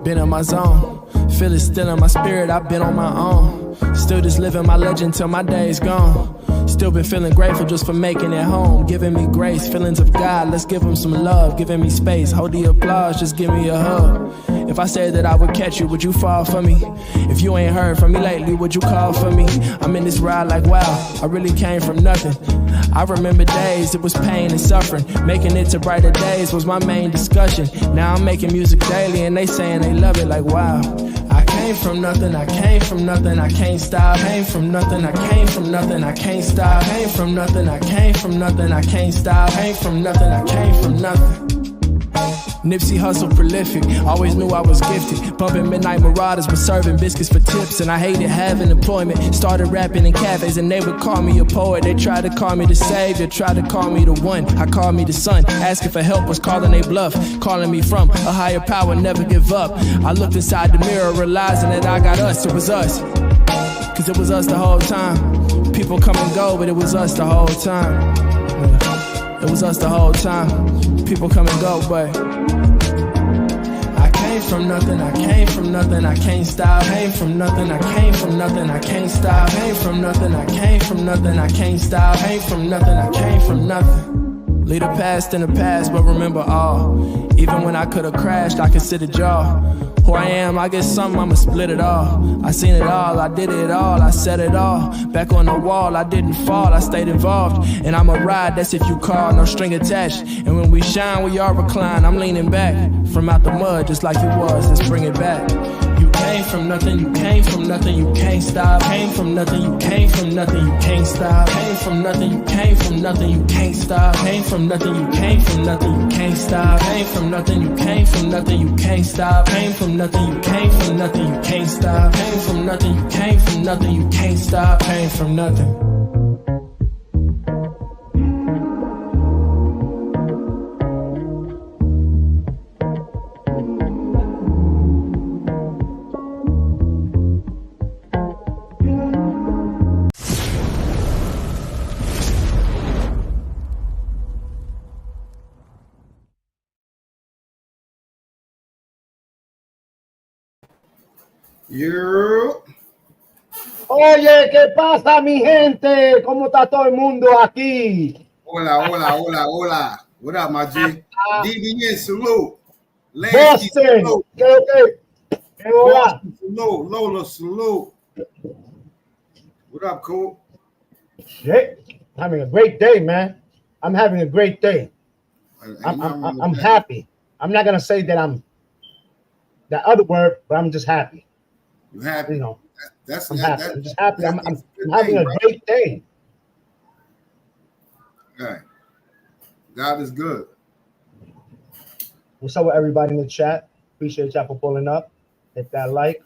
been in my zone. Feel it still in my spirit, I've been on my own. Still just living my legend till my day's gone. Still been feeling grateful just for making it home. Giving me grace, feelings of God, let's give him some love. Giving me space, hold the applause, just give me a hug. If I said that I would catch you, would you fall for me? If you ain't heard from me lately, would you call for me? I'm in this ride like wow, I really came from nothing. I remember days, it was pain and suffering. Making it to brighter days was my main discussion. Now I'm making music daily and they saying they love it like wow. I came from nothing, I came from nothing, I can't stop. Came from nothing, I came from nothing, I can't stop. Came from nothing, I came from nothing, I can't stop. Came from nothing, I came from nothing. Nipsey Hussle prolific, always knew I was gifted. Bumping Midnight Marauders, but serving biscuits for tips. And I hated having employment. Started rapping in cafes and they would call me a poet. They tried to call me the savior, tried to call me the one. I called me the son, asking for help was calling they bluff. Calling me from a higher power, never give up. I looked inside the mirror, realizing that I got us, it was us. Cause it was us the whole time. People come and go, but it was us the whole time. Yeah. It was us the whole time. People come and go, but I came from nothing, I came from nothing, I can't stop. Came from nothing, I came from nothing, I can't stop. Came from nothing, I came from nothing, I can't stop. Came from nothing, I came from nothing. Leave the past in the past, but remember all. Even when I could've crashed, I considered y'all. Who I am, I get something, I'ma split it all. I seen it all, I did it all, I said it all. Back on the wall, I didn't fall, I stayed involved. And I'ma ride, that's if you call, no string attached. And when we shine, we all recline. I'm leaning back from out the mud, just like you was, let's bring it back. You came from nothing, you came from nothing, you can't stop. Came from nothing, you came from nothing, you can't stop. Came from nothing, you came from nothing, you can't stop. Came from nothing, you came from nothing, you can't stop. Came from nothing, you came from nothing, you can't stop. Came from nothing, you came from nothing, you can't stop. Came from nothing, you came from nothing, you can't stop. Came from nothing. Oye, ¿qué pasa, mi gente? ¿Cómo está todo el mundo aquí? Hola, hola, hola, hola. What up, my G? DBN, salute. Lansky, salute. ¿Qué hola? Salute. Lola, salute. What up, cool? Shit. Having a great day, man. I'm having a great day. I'm happy. I'm not gonna say that I'm that other word, but I'm just happy. You happy? You know, I'm happy. I'm just happy. I'm having a great day. Okay. God is good. What's up with everybody in the chat? Appreciate y'all for pulling up. Hit that like.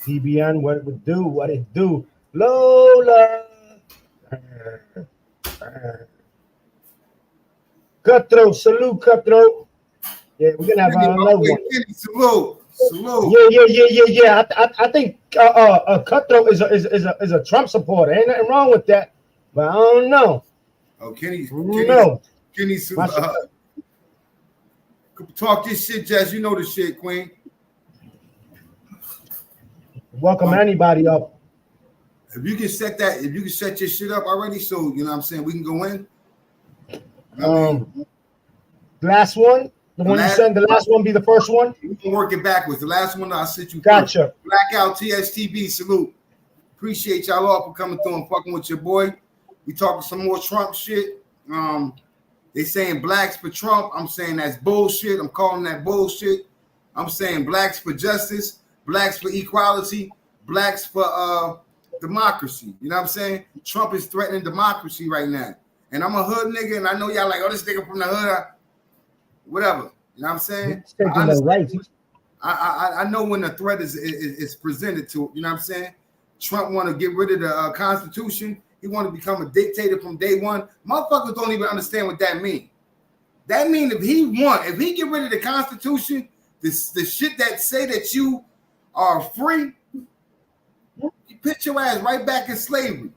DBN, what it would do, what it do. Lola. Cutthroat, salute, Cutthroat. Yeah, we're gonna have another one. Salute. Yeah. I think Cutthroat is a Trump supporter. Ain't nothing wrong with that, but I don't know. Oh, Kenny, talk this shit, Jess. You know the shit, Queen. Welcome anybody up. If you can set your shit up already, so you know what I'm saying, we can go in. Last one. The one you said, the last one be the first one? You can work it backwards. The last one I'll sit you. Gotcha. First. Blackout TSTB, salute. Appreciate y'all all for coming through and fucking with your boy. We talking some more Trump shit. They saying blacks for Trump. I'm saying that's bullshit. I'm calling that bullshit. I'm saying blacks for justice, blacks for equality, blacks for democracy. You know what I'm saying? Trump is threatening democracy right now. And I'm a hood nigga, and I know y'all like, oh, this nigga from the hood. Whatever, you know what I'm saying? I know when the threat is presented to, you know what I'm saying? Trump want to get rid of the Constitution. He want to become a dictator from day one. Motherfuckers don't even understand what that means. That means if he get rid of the Constitution, the shit that say that you are free, you put your ass right back in slavery.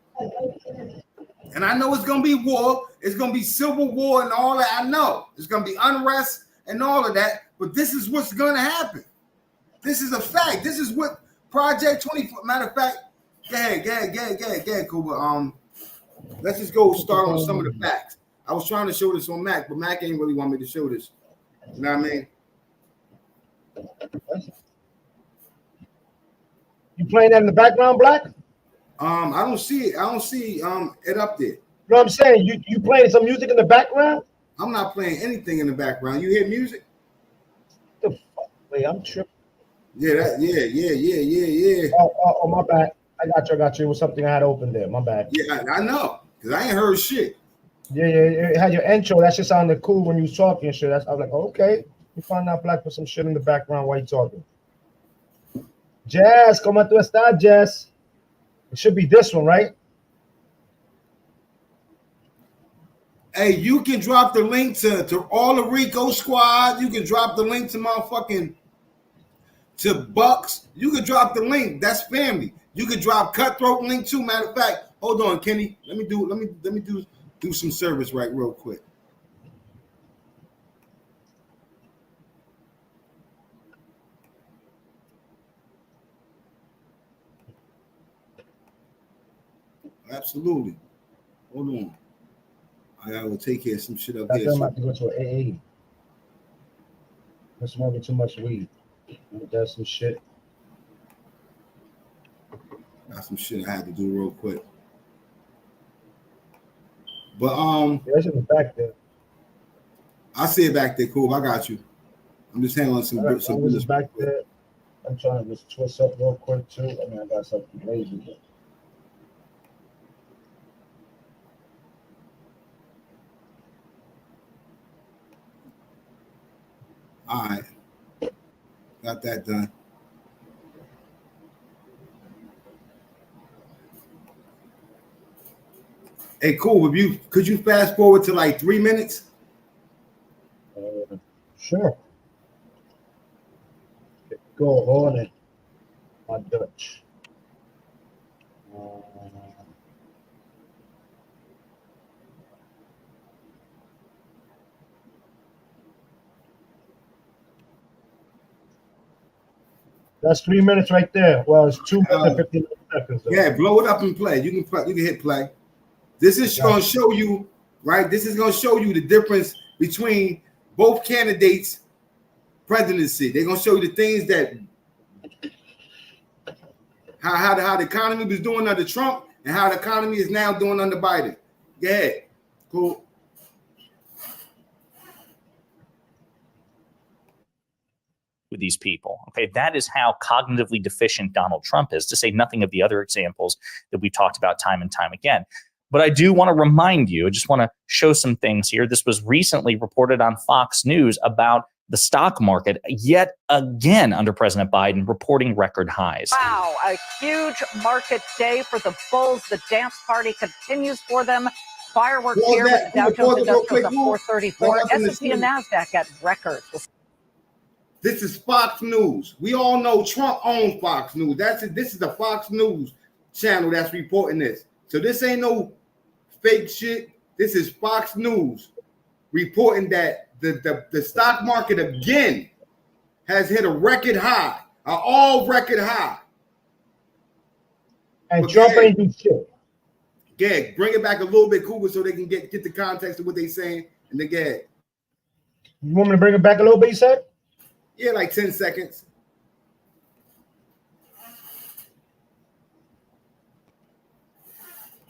And I know it's going to be war. It's going to be civil war and all that. I know. It's going to be unrest and all of that. But this is what's going to happen. This is a fact. This is what Project 24. Matter of fact, go ahead, Kuba. Let's just go start on some of the facts. I was trying to show this on Mac, but Mac ain't really want me to show this. You know what I mean? You playing that in the background, Black? I don't see it. I don't see it up there. You know what I'm saying? You playing some music in the background? I'm not playing anything in the background. You hear music? The fuck? Wait, I'm tripping. Yeah, yeah. Oh, my bad. I got you. It was something I had open there. My bad. Yeah, I know. Because I ain't heard shit. Yeah. It had your intro. That shit sounded cool when you was talking and shit. I was like, okay. You find out Black put some shit in the background while you talking. Jazz, ¿cómo tú estás, Jazz? It should be this one, right? Hey, you can drop the link to all the Rico squad. You can drop the link to motherfucking to Bucks. You can drop the link. That's family. You can drop Cutthroat link too. Matter of fact, hold on, Kenny. Let me do some service right real quick. Absolutely. Hold on. I gotta go take care of some shit up there. I'm about to go to an AA. I'm smoking too much weed. That's some shit. Got some shit I had to do real quick. But There's in the back there. I see it back there. Cool. I got you. I'm just handling some business back there. I'm trying to just twist up real quick too. I mean, I got something lazy. But... All right. Got that done. Hey, cool. Could you fast forward to like 3 minutes? Sure. Go on it. My Dutch. That's 3 minutes right there. Well, it's 2 minutes and 15 seconds. Though. Yeah, blow it up and play. You can hit play. This is going to show you, right? This is going to show you the difference between both candidates' presidency. They're going to show you the things that how the economy was doing under Trump and how the economy is now doing under Biden. Go ahead. Cool. With these people. Okay, that is how cognitively deficient Donald Trump is, to say nothing of the other examples that we talked about time and time again. But I do want to remind you, I just want to show some things here. This was recently reported on Fox News about the stock market yet again under President Biden reporting record highs. Wow, a huge market day for the bulls. The dance party continues for them. Fireworks here with the Dow Jones Industrials at 434. S&P and NASDAQ at records. This is Fox News. We all know Trump owns Fox News. This is the Fox News channel that's reporting this. So this ain't no fake shit. This is Fox News reporting that the stock market again has hit a record high, an all record high. And Trump ain't do shit. Yeah, bring it back a little bit, Cooper, so they can get the context of what they're saying. And then get. You want me to bring it back a little bit, you said? Yeah, like 10 seconds.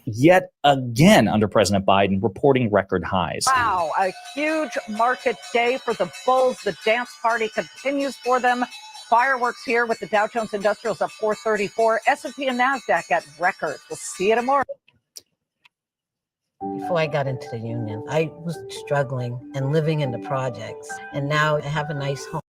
Yet again under President Biden reporting record highs. Wow, a huge market day for the bulls. The dance party continues for them. Fireworks here with the Dow Jones Industrials at 434. S&P and NASDAQ at records. We'll see you tomorrow. Before I got into the union, I was struggling and living in the projects. And now I have a nice home.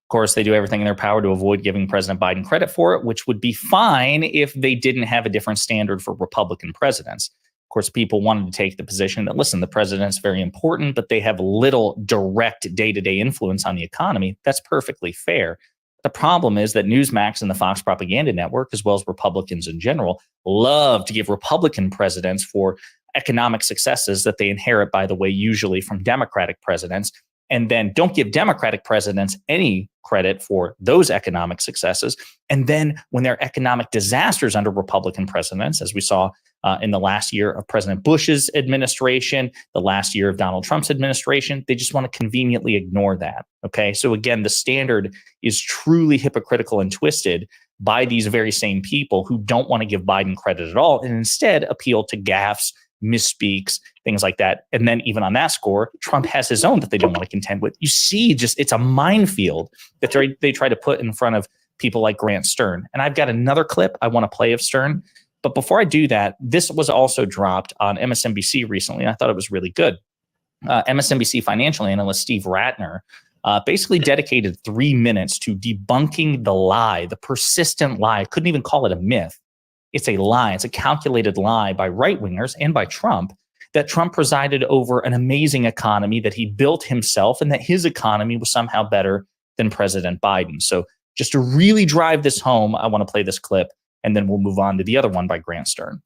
Of course, they do everything in their power to avoid giving President Biden credit for it, which would be fine if they didn't have a different standard for Republican presidents. Of course, people wanted to take the position that, listen, the president's very important, but they have little direct day-to-day influence on the economy. That's perfectly fair. The problem is that Newsmax and the Fox Propaganda Network, as well as Republicans in general, love to give Republican presidents for economic successes that they inherit, by the way, usually from Democratic presidents, and then don't give Democratic presidents any credit for those economic successes. And then when there are economic disasters under Republican presidents, as we saw in the last year of President Bush's administration, the last year of Donald Trump's administration, they just want to conveniently ignore that. Okay. So again, the standard is truly hypocritical and twisted by these very same people who don't want to give Biden credit at all and instead appeal to gaffes, misspeaks, things like that. And then even on that score, Trump has his own that they don't want to contend with. You see, just it's a minefield that they try to put in front of people like Grant Stern. And I've got another clip I want to play of Stern. But before I do that, this was also dropped on MSNBC recently, and I thought it was really good. MSNBC financial analyst Steve Ratner basically dedicated 3 minutes to debunking the lie, the persistent lie. I couldn't even call it a myth. It's a lie. It's a calculated lie by right-wingers and by Trump that Trump presided over an amazing economy that he built himself and that his economy was somehow better than President Biden. So just to really drive this home, I want to play this clip, and then we'll move on to the other one by Grant Stern.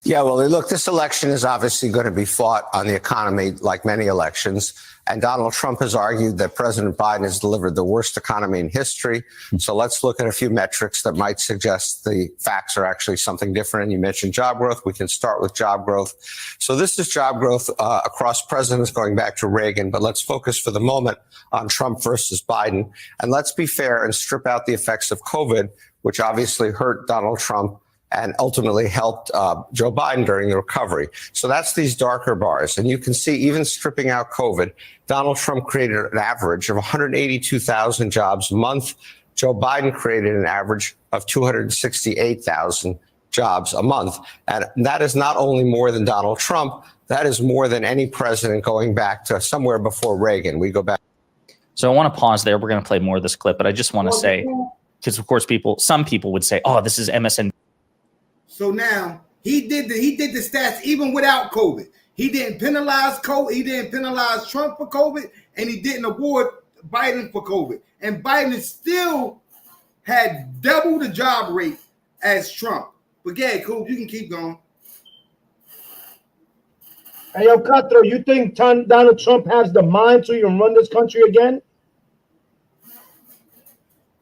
Yeah, well, look, this election is obviously going to be fought on the economy like many elections. And Donald Trump has argued that President Biden has delivered the worst economy in history. So let's look at a few metrics that might suggest the facts are actually something different. And you mentioned job growth. We can start with job growth. So this is job growth across presidents going back to Reagan. But let's focus for the moment on Trump versus Biden. And let's be fair and strip out the effects of COVID, which obviously hurt Donald Trump and ultimately helped Joe Biden during the recovery. So that's these darker bars. And you can see, even stripping out COVID, Donald Trump created an average of 182,000 jobs a month. Joe Biden created an average of 268,000 jobs a month. And that is not only more than Donald Trump, that is more than any president going back to somewhere before Reagan. We go back. So I want to pause there. We're going to play more of this clip, but I just want to say, because of course some people would say, oh, this is MSNBC. So now he did the stats even without COVID. He didn't penalize COVID. He didn't penalize Trump for COVID, and he didn't award Biden for COVID. And Biden still had double the job rate as Trump. But yeah, cool. You can keep going. Hey, yo, Cutthroat, you think Donald Trump has the mind to even run this country again?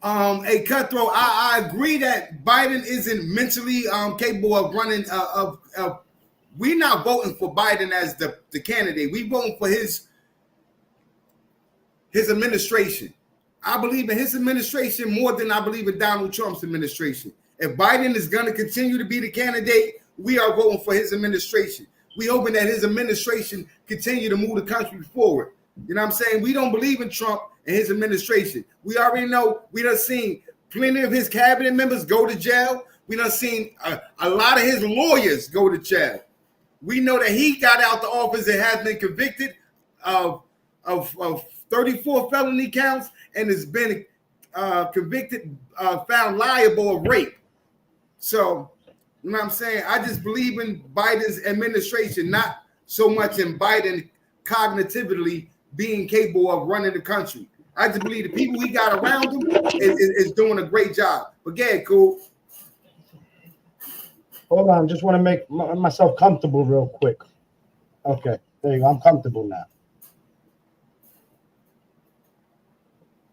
A Cutthroat, I agree that Biden isn't mentally capable of running. We're not voting for Biden as the candidate. We're voting for his administration. I believe in his administration more than I believe in Donald Trump's administration. If Biden is going to continue to be the candidate, we are voting for his administration. We hoping that his administration continue to move the country forward. You know what I'm saying? We don't believe in Trump and his administration. We already know. We done seen plenty of his cabinet members go to jail. We done seen a lot of his lawyers go to jail. We know that he got out the office and has been convicted of 34 felony counts and has been convicted, found liable of rape. So, you know what I'm saying? I just believe in Biden's administration, not so much in Biden cognitively being capable of running the country. I just believe the people he got around him is doing a great job. But yeah, cool. Hold on, just want to make myself comfortable real quick. Okay, there you go. I'm comfortable now.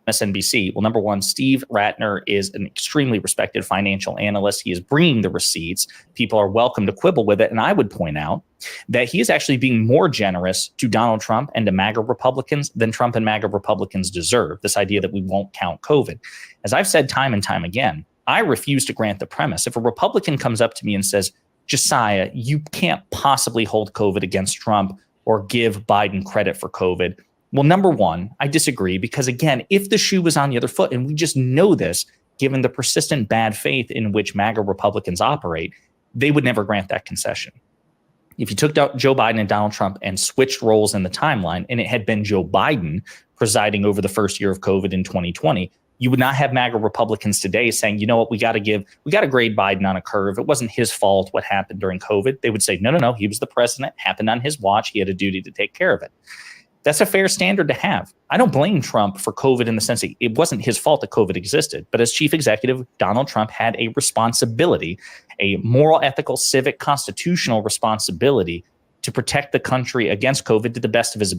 MSNBC. Well, number one, Steve Ratner is an extremely respected financial analyst. He is bringing the receipts. People are welcome to quibble with it. And I would point out that he is actually being more generous to Donald Trump and to MAGA Republicans than Trump and MAGA Republicans deserve. This idea that we won't count COVID. As I've said time and time again, I refuse to grant the premise. If a Republican comes up to me and says, Josiah, you can't possibly hold COVID against Trump or give Biden credit for COVID. Well, number one, I disagree because, again, if the shoe was on the other foot, and we just know this, given the persistent bad faith in which MAGA Republicans operate, they would never grant that concession. If you took Joe Biden and Donald Trump and switched roles in the timeline, and it had been Joe Biden presiding over the first year of COVID in 2020, you would not have MAGA Republicans today saying, you know what, we got to grade Biden on a curve. It wasn't his fault what happened during COVID. They would say, no, he was the president, happened on his watch. He had a duty to take care of it. That's a fair standard to have. I don't blame Trump for COVID in the sense that it wasn't his fault that COVID existed. But as chief executive, Donald Trump had a responsibility, a moral, ethical, civic, constitutional responsibility to protect the country against COVID to the best of his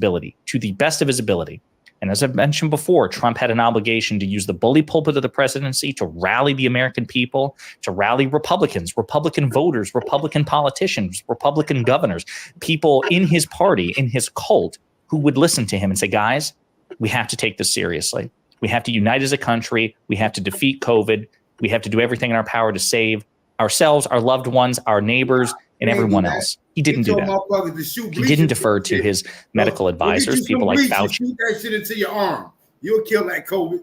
ability. And as I've mentioned before, Trump had an obligation to use the bully pulpit of the presidency to rally the American people, to rally Republicans, Republican voters, Republican politicians, Republican governors, people in his party, in his cult, who would listen to him and say, guys, we have to take this seriously. We have to unite as a country. We have to defeat COVID. We have to do everything in our power to save ourselves, our loved ones, our neighbors, and everyone else. He didn't do that. He didn't defer to his medical advisors, people like Fauci. Shoot that shit into your arm. You'll kill that COVID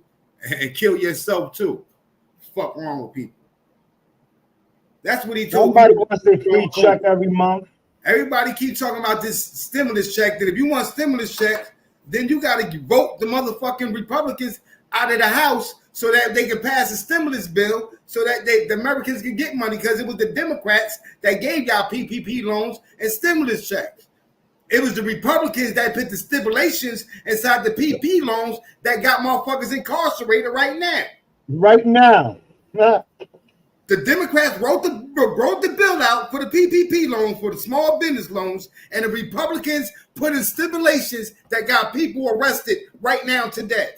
and kill yourself too. Fuck wrong with people. That's what he told me. Somebody wants a free check every month. Everybody keep talking about this stimulus check. That if you want stimulus check, then you got to vote the motherfucking Republicans out of the House so that they can pass a stimulus bill so that the Americans can get money, because it was the Democrats that gave y'all PPP loans and stimulus checks. It was the Republicans that put the stipulations inside the PPP loans that got motherfuckers incarcerated right now. Right now. The Democrats wrote the bill out for the PPP loans, for the small business loans, and the Republicans put in stipulations that got people arrested right now today.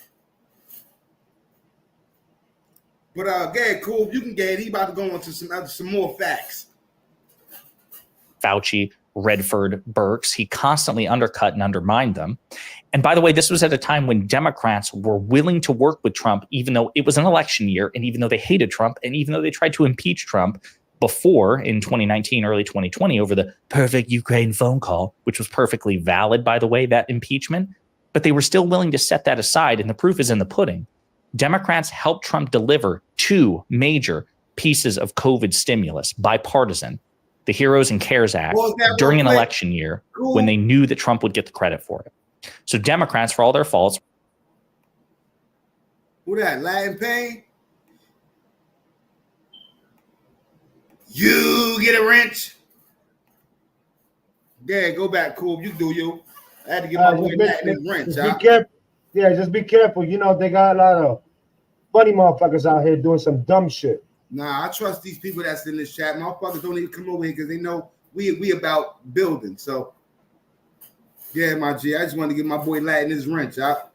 But Gad, cool. You can get it. He about to go into some more facts. Fauci, Redford, Birx, he constantly undercut and undermined them. And by the way, this was at a time when Democrats were willing to work with Trump, even though it was an election year, and even though they hated Trump, and even though they tried to impeach Trump before in 2019, early 2020, over the perfect Ukraine phone call, which was perfectly valid, by the way, that impeachment. But they were still willing to set that aside, and the proof is in the pudding. Democrats helped Trump deliver 2 major pieces of COVID stimulus, bipartisan, the HEROES and CARES Act, during an election year when they knew that Trump would get the credit for it. So Democrats, for all their faults. Who that? Latin Payne? You get a wrench. Yeah, go back, cool. You do you. I had to get my boy Latin wrench. Be careful. Yeah, just be careful. You know, they got a lot of funny motherfuckers out here doing some dumb shit. Nah, I trust these people that's in this chat. Motherfuckers don't even come over here because they know we about building. So, yeah, my G, I just want to give my boy Latin his wrench. All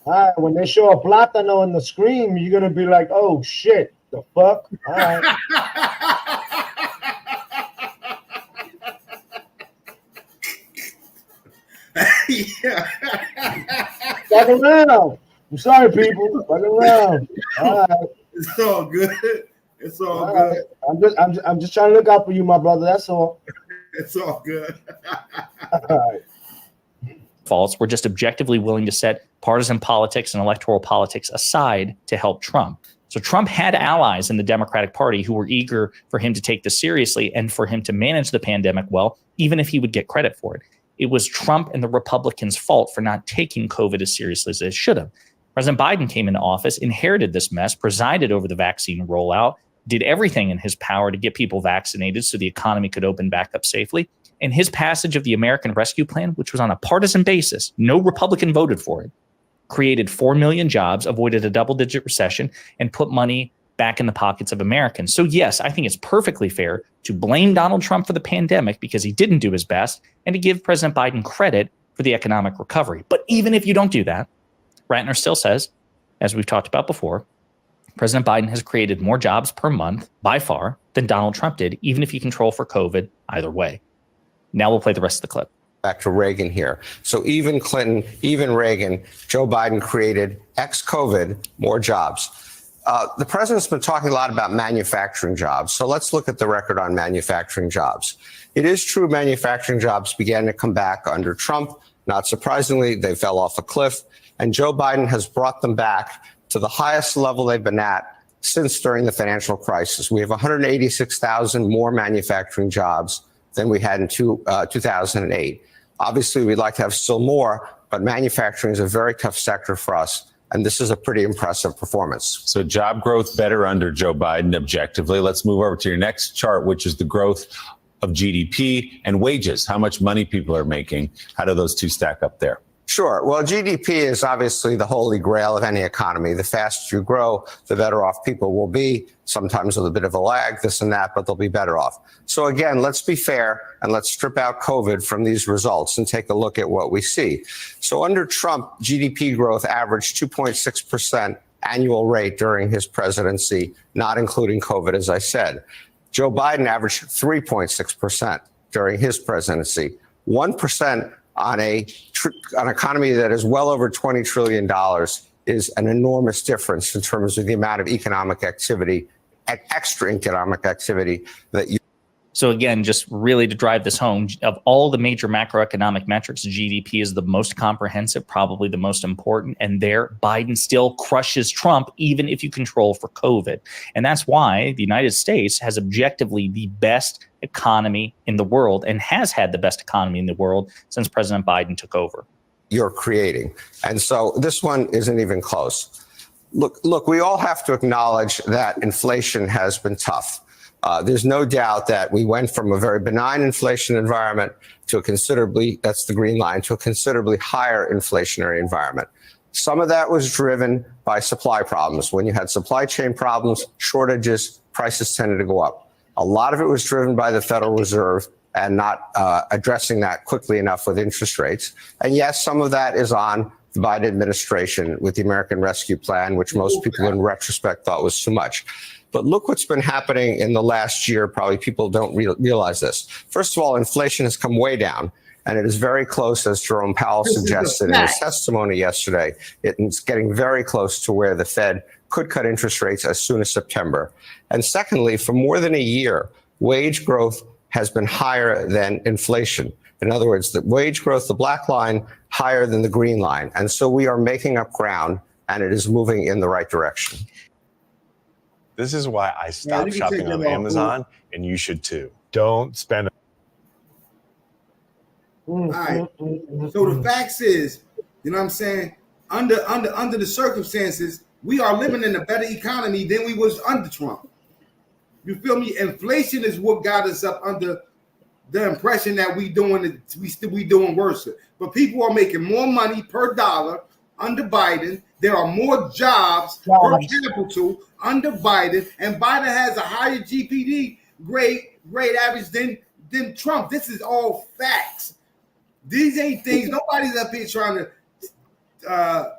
right, when they show a Plátano on the screen, you're going to be like, oh, shit, the fuck? All right. Yeah. Fuck around. I'm sorry, people. Fuck around. All right. It's all good. It's all good. Right. I'm just trying to look out for you, my brother. That's all. It's all good. All right. Faults were just objectively willing to set partisan politics and electoral politics aside to help Trump. So Trump had allies in the Democratic Party who were eager for him to take this seriously and for him to manage the pandemic well, even if he would get credit for it. It was Trump and the Republicans' fault for not taking COVID as seriously as they should have. President Biden came into office, inherited this mess, presided over the vaccine rollout, did everything in his power to get people vaccinated so the economy could open back up safely. And his passage of the American Rescue Plan, which was on a partisan basis, no Republican voted for it, created 4 million jobs, avoided a double-digit recession, and put money back in the pockets of Americans. So yes, I think it's perfectly fair to blame Donald Trump for the pandemic because he didn't do his best, and to give President Biden credit for the economic recovery. But even if you don't do that, Ratner still says, as we've talked about before, President Biden has created more jobs per month by far than Donald Trump did, even if you control for COVID either way. Now we'll play the rest of the clip. Back to Reagan here. So even Clinton, even Reagan, Joe Biden created ex-COVID more jobs. The president's been talking a lot about manufacturing jobs. So let's look at the record on manufacturing jobs. It is true manufacturing jobs began to come back under Trump. Not surprisingly, they fell off a cliff. And Joe Biden has brought them back to the highest level they've been at since during the financial crisis. We have 186,000 more manufacturing jobs than we had in 2008. Obviously, we'd like to have still more, but manufacturing is a very tough sector for us. And this is a pretty impressive performance. So job growth better under Joe Biden objectively. Let's move over to your next chart, which is the growth of GDP and wages, how much money people are making. How do those two stack up there? Sure. Well, GDP is obviously the holy grail of any economy. The faster you grow, the better off people will be, sometimes with a bit of a lag, this and that, but they'll be better off. So again, let's be fair and let's strip out COVID from these results and take a look at what we see. So under Trump, GDP growth averaged 2.6% annual rate during his presidency, not including COVID, as I said. Joe Biden averaged 3.6% during his presidency, 1% on an economy that is well over $20 trillion is an enormous difference in terms of the amount of economic activity, extra economic activity that you. So again, just really to drive this home, of all the major macroeconomic metrics, GDP is the most comprehensive, probably the most important. And there, Biden still crushes Trump, even if you control for COVID. And that's why the United States has objectively the best economy in the world and has had the best economy in the world since President Biden took over. You're creating. And so this one isn't even close. Look, we all have to acknowledge that inflation has been tough. There's no doubt that we went from a very benign inflation environment to a considerably, that's the green line, to a considerably higher inflationary environment. Some of that was driven by supply problems. When you had supply chain problems, shortages, prices tended to go up. A lot of it was driven by the Federal Reserve and not addressing that quickly enough with interest rates. And yes, some of that is on the Biden administration with the American Rescue Plan, which most people in retrospect thought was too much. But look what's been happening in the last year. Probably people don't realize this. First of all, inflation has come way down, and it is very close, as Jerome Powell suggested in his testimony yesterday. It's getting very close to where the Fed could cut interest rates as soon as September. And secondly, for more than a year, wage growth has been higher than inflation. In other words, the wage growth, the black line, higher than the green line. And so we are making up ground, and it is moving in the right direction. This is why I stopped shopping on Amazon, and you should too. Don't spend. All right. So the facts is, you know what I'm saying? Under the circumstances, we are living in a better economy than we was under Trump. You feel me? Inflation is what got us up under the impression that we doing worse. But people are making more money per dollar under Biden. There are more jobs per capital under Biden, and Biden has a higher GPD grade average than Trump. This is all facts. These ain't things. Nobody's up here trying to,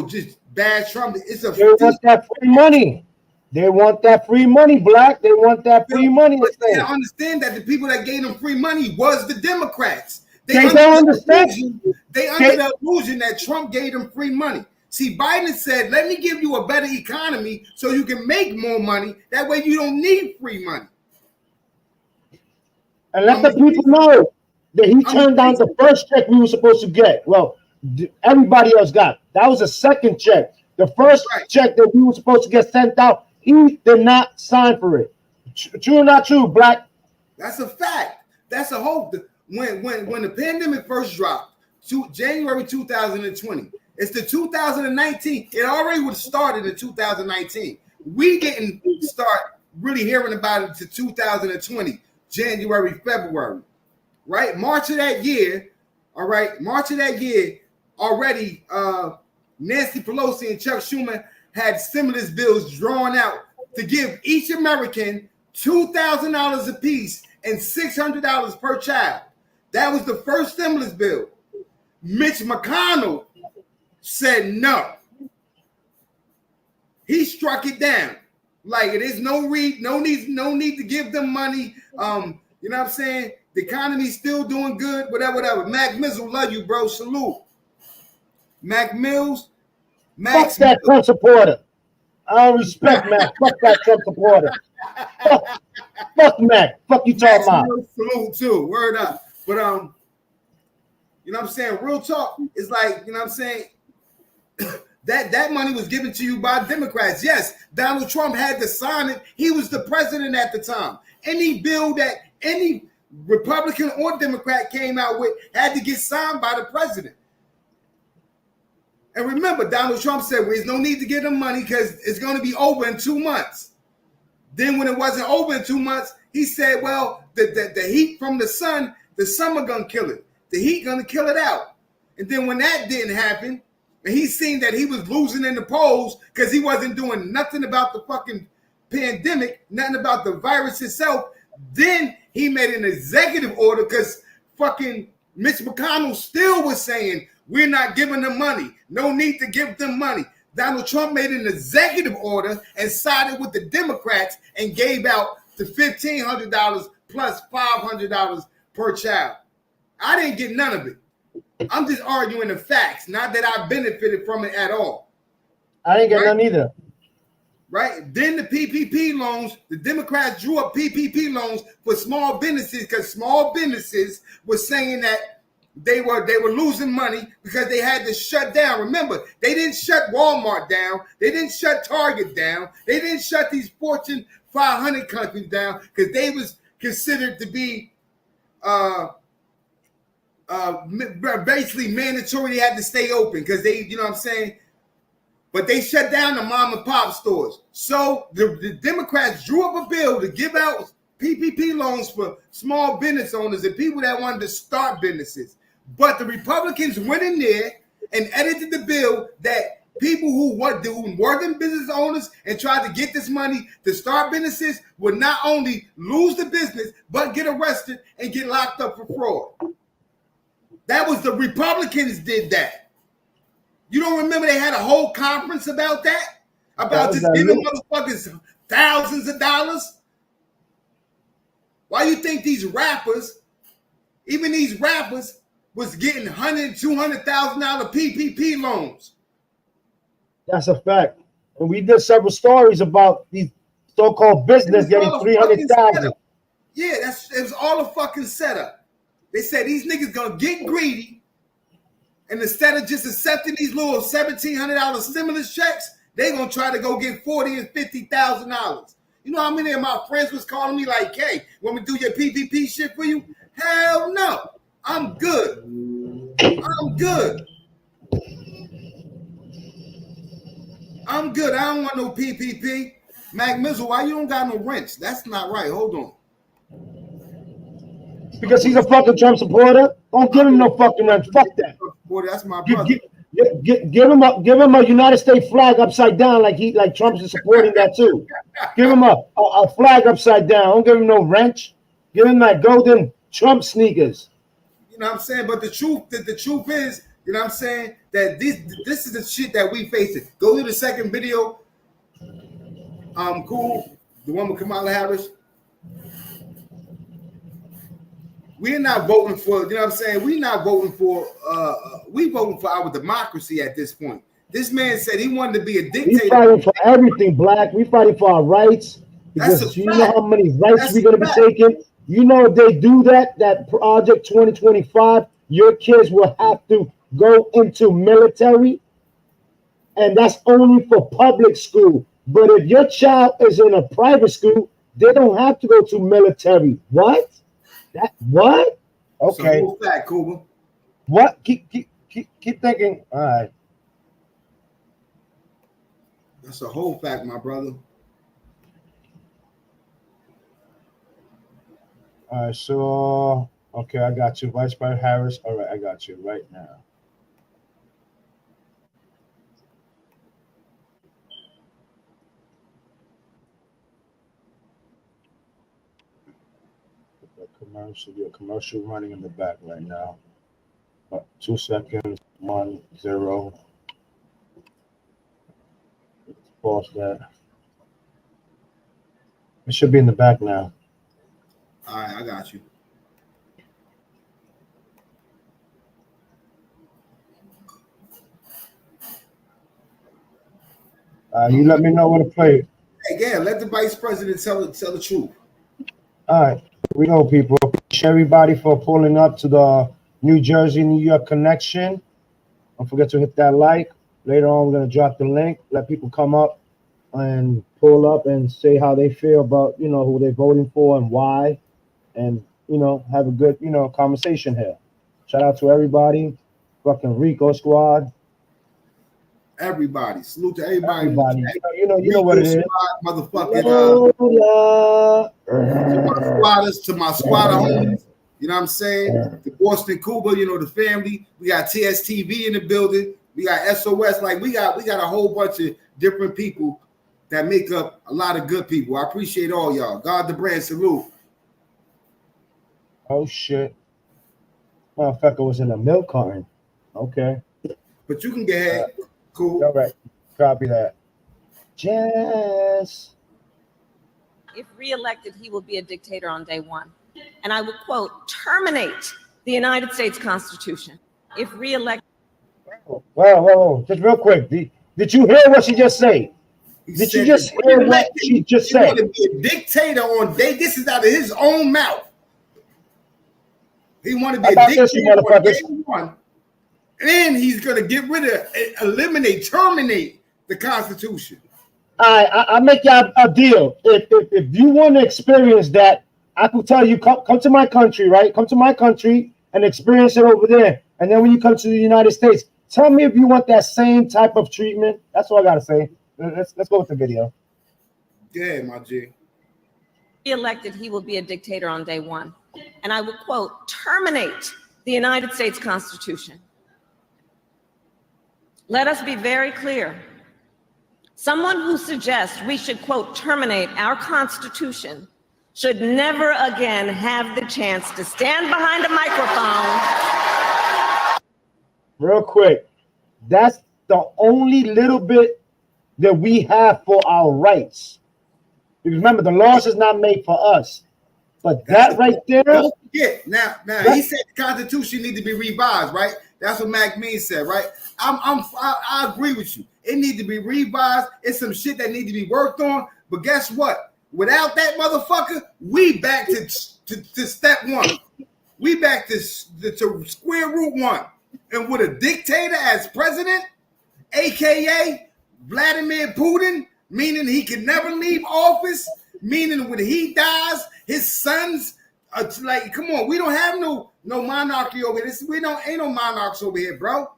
just bash Trump. It's a. They want that free money. They want that free money, Black. They want that free money. They understand that the people that gave them free money was the Democrats. They don't understand. They under the illusion that Trump gave them free money. See, Biden said, let me give you a better economy so you can make more money. That way you don't need free money. And let the people know that he turned down the first check we were supposed to get. Well, everybody else got. That was a second check. The first check that we were supposed to get sent out, he did not sign for it. True or not true, Black? That's a fact. That's a hope. When the pandemic first dropped, January 2020, it's the 2019. It already would have started in 2019. We didn't start really hearing about it to 2020, January, February, right? March of that year, all right? March of that year, already Nancy Pelosi and Chuck Schumer had stimulus bills drawn out to give each American $2,000 apiece and $600 per child. That was the first stimulus bill. Mitch McConnell said no. He struck it down. Like it is no need to give them money. You know what I'm saying? The economy's still doing good, whatever. Mac Mills will love you, bro. Salute. Mac Mills. Fuck that Trump supporter. I don't respect Mac. Fuck that Trump supporter. Fuck Mac. Fuck you talking about. Salute too. Word up. But you know what I'm saying? Real talk is like, you know what I'm saying? that money was given to you by Democrats. Yes, Donald Trump had to sign it. He was the president at the time. Any bill that any Republican or Democrat came out with had to get signed by the president. And remember, Donald Trump said, well, there's no need to give them money because it's going to be over in 2 months. Then when it wasn't over in 2 months, he said, well, the heat from the sun, the summer going to kill it. The heat going to kill it out. And then when that didn't happen, and he seen that he was losing in the polls because he wasn't doing nothing about the fucking pandemic, nothing about the virus itself, then he made an executive order because fucking Mitch McConnell still was saying, we're not giving them money. No need to give them money. Donald Trump made an executive order and sided with the Democrats and gave out the $1,500 plus $500 per child. I didn't get none of it. I'm just arguing the facts, not that I benefited from it at all. I didn't get none either. Right? Then the PPP loans, the Democrats drew up PPP loans for small businesses because small businesses were saying that they were losing money because they had to shut down. Remember, they didn't shut Walmart down. They didn't shut Target down. They didn't shut these Fortune 500 companies down because they was considered to be basically mandatory. They had to stay open because they, you know what I'm saying? But they shut down the mom and pop stores. So the Democrats drew up a bill to give out PPP loans for small business owners and people that wanted to start businesses. But the Republicans went in there and edited the bill that people who weren't business owners and tried to get this money to start businesses would not only lose the business, but get arrested and get locked up for fraud. That was the Republicans did that. You don't remember they had a whole conference about that? About just giving motherfuckers thousands of dollars? Why you think these rappers, even these rappers, was getting $100,000, $200,000 PPP loans? That's a fact. And we did several stories about these so-called business getting $300,000. Yeah, it was all a fucking setup. They said these niggas gonna get greedy, and instead of just accepting these little $1,700 stimulus checks, they gonna try to go get $40,000 and $50,000. You know how many of my friends was calling me like, "Hey, want me to do your PPP shit for you?" Hell no, I'm good. I'm good. I'm good. I don't want no PPP. Mac Mizzle, why you don't got no rents? That's not right. Hold on. Because he's a fucking Trump supporter. Don't give him no fucking rent. Fuck that. Boy, that's my brother. Give him a United States flag upside down like Trump is supporting that too. Give him a flag upside down. Don't give him no wrench. Give him that golden Trump sneakers. You know what I'm saying? But the truth is, you know what I'm saying, that this is the shit that we facing. Go to the second video. Cool. The one with Kamala Harris. We're not voting for, you know what I'm saying? We're not voting for, we voting for our democracy at this point. This man said he wanted to be a dictator. We fighting for everything, Black. We fighting for our rights. Because you know how many rights we're going to be taking. You know, if they do that Project 2025, your kids will have to go into military. And that's only for public school. But if your child is in a private school, they don't have to go to military. What? What? Okay. So fact, Kuba. What? Keep thinking. All right. That's a whole fact, my brother. All right. So, okay, I got you, Vice President Harris. All right, I got you right now. Your commercial running in the back right now. 2 seconds. 1 0. Pause that. It should be in the back now. All right, I got you. You let me know when to play it. Hey, yeah, let the vice president tell the truth. All right. Here we go, people. Thank everybody for pulling up to the New Jersey, New York connection. Don't forget to hit that like. Later on, we're going to drop the link. Let people come up and pull up and say how they feel about, you know, who they're voting for and why. And, you know, have a good, you know, conversation here. Shout out to everybody. Fucking Rico Squad. Everybody. Salute to everybody. You know what it is. Motherfucking to my squatter homies. You know what I'm saying? The Boston Cuba, you know, the family. We got TSTV in the building. We got SOS. Like we got a whole bunch of different people that make up a lot of good people. I appreciate all y'all. God the brand, salute. Oh shit. Motherfucker was in a milk carton. Okay. But you can get ahead. Cool. All right. Copy that. Jess. If reelected, he will be a dictator on day one. And I will quote, terminate the United States Constitution. If reelected. Whoa. Just real quick. Did you hear what she just said? Did you just hear what she just said? He want to be a dictator on day. This is out of his own mouth. He want to be a dictator on day one. And he's going to get rid of, eliminate, terminate the Constitution. I make y'all a deal. If you want to experience that, I could tell you, come to my country, right? Come to my country and experience it over there. And then when you come to the United States, tell me if you want that same type of treatment. That's all I got to say. Let's go with the video. Yeah, my G. Elected, he will be a dictator on day one. And I will quote, terminate the United States Constitution. Let us be very clear. Someone who suggests we should, quote, terminate our Constitution should never again have the chance to stand behind a microphone. Real quick, that's the only little bit that we have for our rights. Because remember, the laws is not made for us. But that right there. Don't forget. Now he said the Constitution need to be revised, right? That's what Mac Mean said, right? I agree with you. It needs to be revised. It's some shit that need to be worked on. But guess what? Without that motherfucker, we back to step one. We back to square root one. And with a dictator as president, aka Vladimir Putin, meaning he can never leave office, meaning when he dies, his sons are like, come on, we don't have no monarchy over here. Ain't no monarchs over here, bro.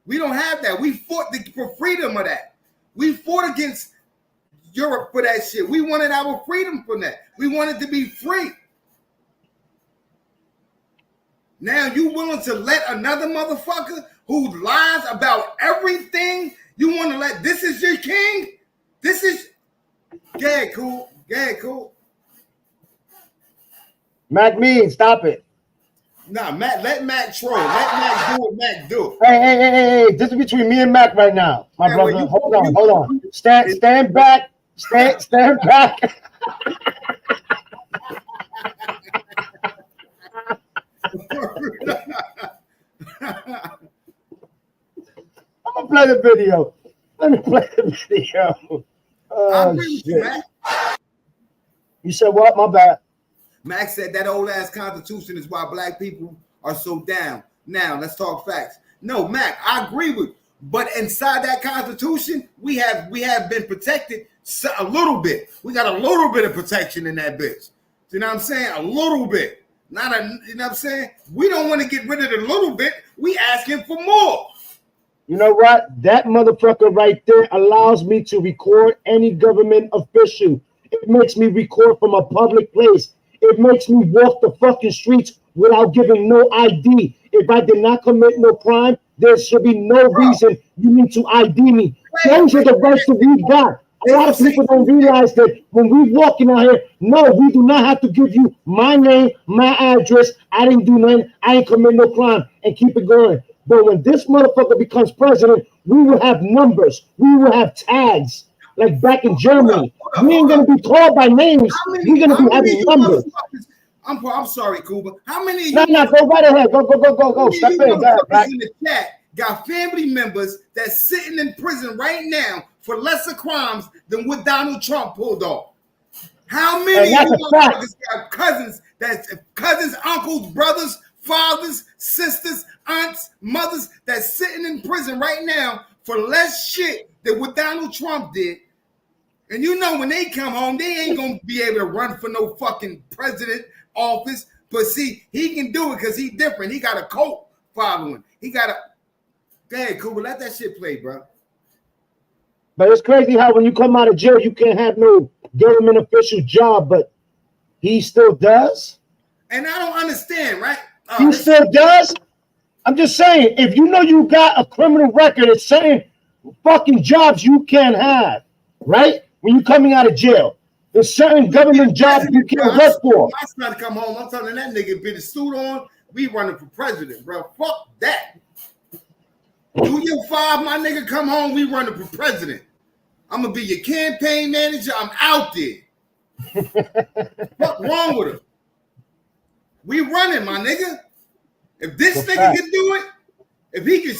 We don't have that. We fought for freedom of that. We fought against Europe for that shit. We wanted our freedom from that. We wanted to be free. Now you willing to let another motherfucker who lies about everything, you want to let, this is your king? This is, yeah, cool. Yeah, cool. Mac Mean, stop it. Nah, Mac, let Mac troll. Let Mac do what Mac do. Hey, this is between me and Mac right now. My brother, well, hold on. Stand back. Stand back. I'm gonna play the video. Let me play the video. Oh, shit. Mac. You said what? My bad. Mac said that old ass Constitution is why black people are so down. Now let's talk facts. No, Mac, I agree with you. But inside that Constitution, we have been protected a little bit. We got a little bit of protection in that bitch. You know what I'm saying? A little bit. Not a, you know what I'm saying? We don't want to get rid of the little bit. We asking for more. You know what? That motherfucker right there allows me to record any government official. It makes me record from a public place. It makes me walk the fucking streets without giving no ID. If I did not commit no crime, there should be no reason you need to ID me. Those are the rights that we got. A lot of people don't realize that when we walking out here, no, we do not have to give you my name, my address. I didn't do nothing. I ain't commit no crime, and keep it going. But when this motherfucker becomes president, we will have numbers. We will have tags. Like back in Germany, we ain't gonna be called by names. We're gonna be having numbers. I'm sorry, Cuba. How many? No, go right ahead. Go. Step in. In the chat got family members that's sitting in prison right now for lesser crimes than what Donald Trump pulled off. How many of you motherfuckers got cousins, uncles, brothers, fathers, sisters, aunts, mothers that's sitting in prison right now for less shit than what Donald Trump did? And you know when they come home, they ain't gonna be able to run for no fucking president office. But see, he can do it because he's different. He got a cult following. He got a. Go ahead, Cooper, let that shit play, bro. But it's crazy how when you come out of jail, you can't have no government official job, but he still does. And I don't understand, right? He still does. I'm just saying, if you know you got a criminal record, it's certain fucking jobs you can't have, right? When you're coming out of jail, there's certain government jobs you can't work for. My son come home, I'm telling that nigga, been a suit on, we running for president, bro. Fuck that. Do your 5, my nigga, come home, we running for president. I'm gonna be your campaign manager. I'm out there. What's wrong with him? We running, my nigga. If this nigga can do it, if he can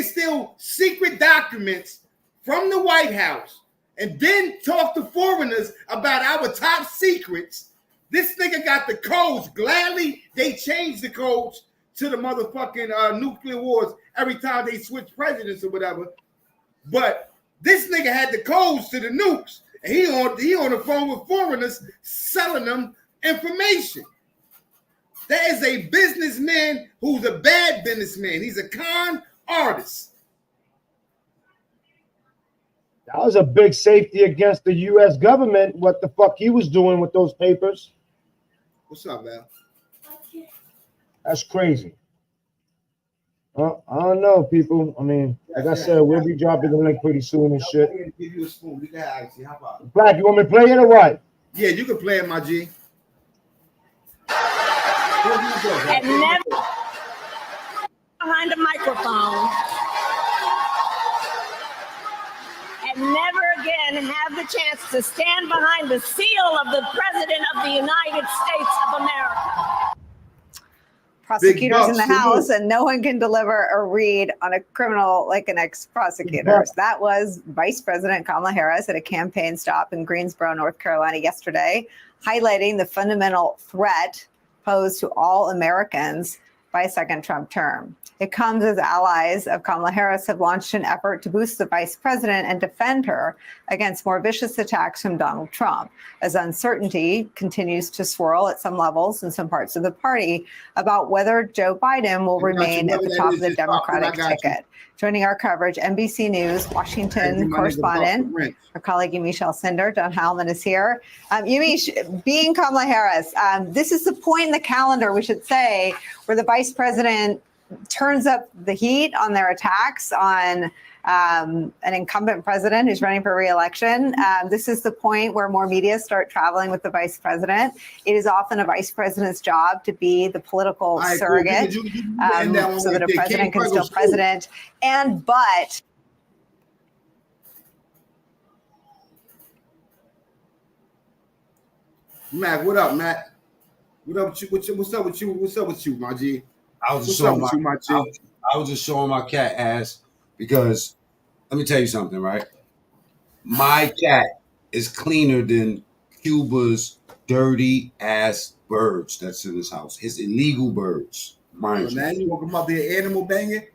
steal secret documents from the White House and then talk to foreigners about our top secrets, this nigga got the codes. Gladly, they change the codes to the motherfucking nuclear wars every time they switch presidents or whatever. But this nigga had the codes to the nukes, and he on the phone with foreigners selling them information. That is a businessman who's a bad businessman. He's a con artist. That was a big safety against the U.S. government, what the fuck he was doing with those papers. What's up, man? That's crazy. I don't know, people. I mean, like I said, we'll be dropping the link pretty soon and shit. Give you a spoon. We got actually. How about it? Black, you want me to play it or what? Yeah, you can play it, my G. And never behind a microphone. And never again have the chance to stand behind the seal of the President of the United States of America. Prosecutors in the House, and no one can deliver a read on a criminal like an ex-prosecutor. That was Vice President Kamala Harris at a campaign stop in Greensboro, North Carolina yesterday, highlighting the fundamental threat posed to all Americans by a second Trump term. It comes as allies of Kamala Harris have launched an effort to boost the vice president and defend her against more vicious attacks from Donald Trump, as uncertainty continues to swirl at some levels in some parts of the party about whether Joe Biden will remain at the top of the Democratic ticket. Joining our coverage, NBC News Washington correspondent, our colleague Yamiche Alcindor. Don Hallman is here. Yamiche, being Kamala Harris, this is the point in the calendar, we should say, where the vice president turns up the heat on their attacks on an incumbent president who's running for re-election. This is the point where more media start traveling with the vice president. It is often a vice president's job to be the political surrogate so that a president can still president. But Matt, what up, Matt? What up with you? What's up with you? What's up with you, my G? I was just showing my cat ass because let me tell you something, right? My cat is cleaner than Cuba's dirty ass birds that's in his house. His illegal birds, mind you. Now you want to come up here animal banging?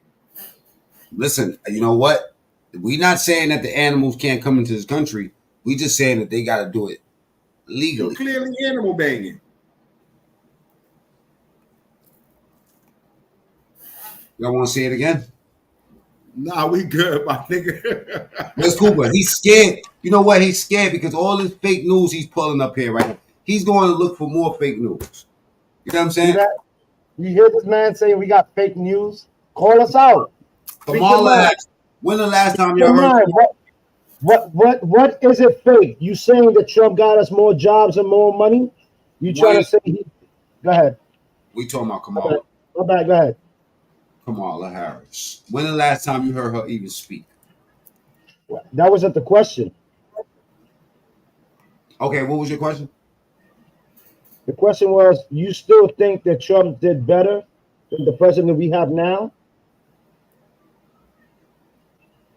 Listen, you know what? We're not saying that the animals can't come into this country. We just saying that they got to do it legally. You're clearly animal banging. Y'all want to say it again? Nah, we good, my nigga. That's cool, but he's scared. You know what? He's scared because all this fake news he's pulling up here, right? He's going to look for more fake news. You know what I'm saying? You hear this man saying we got fake news? Call us out. Kamala asked, when the last time you heard? What is it fake? You saying that Trump got us more jobs and more money? You trying to say go ahead. We talking about Kamala. Go ahead. Kamala Harris. When the last time you heard her even speak? That wasn't the question. Okay, what was your question? The question was, you still think that Trump did better than the president we have now?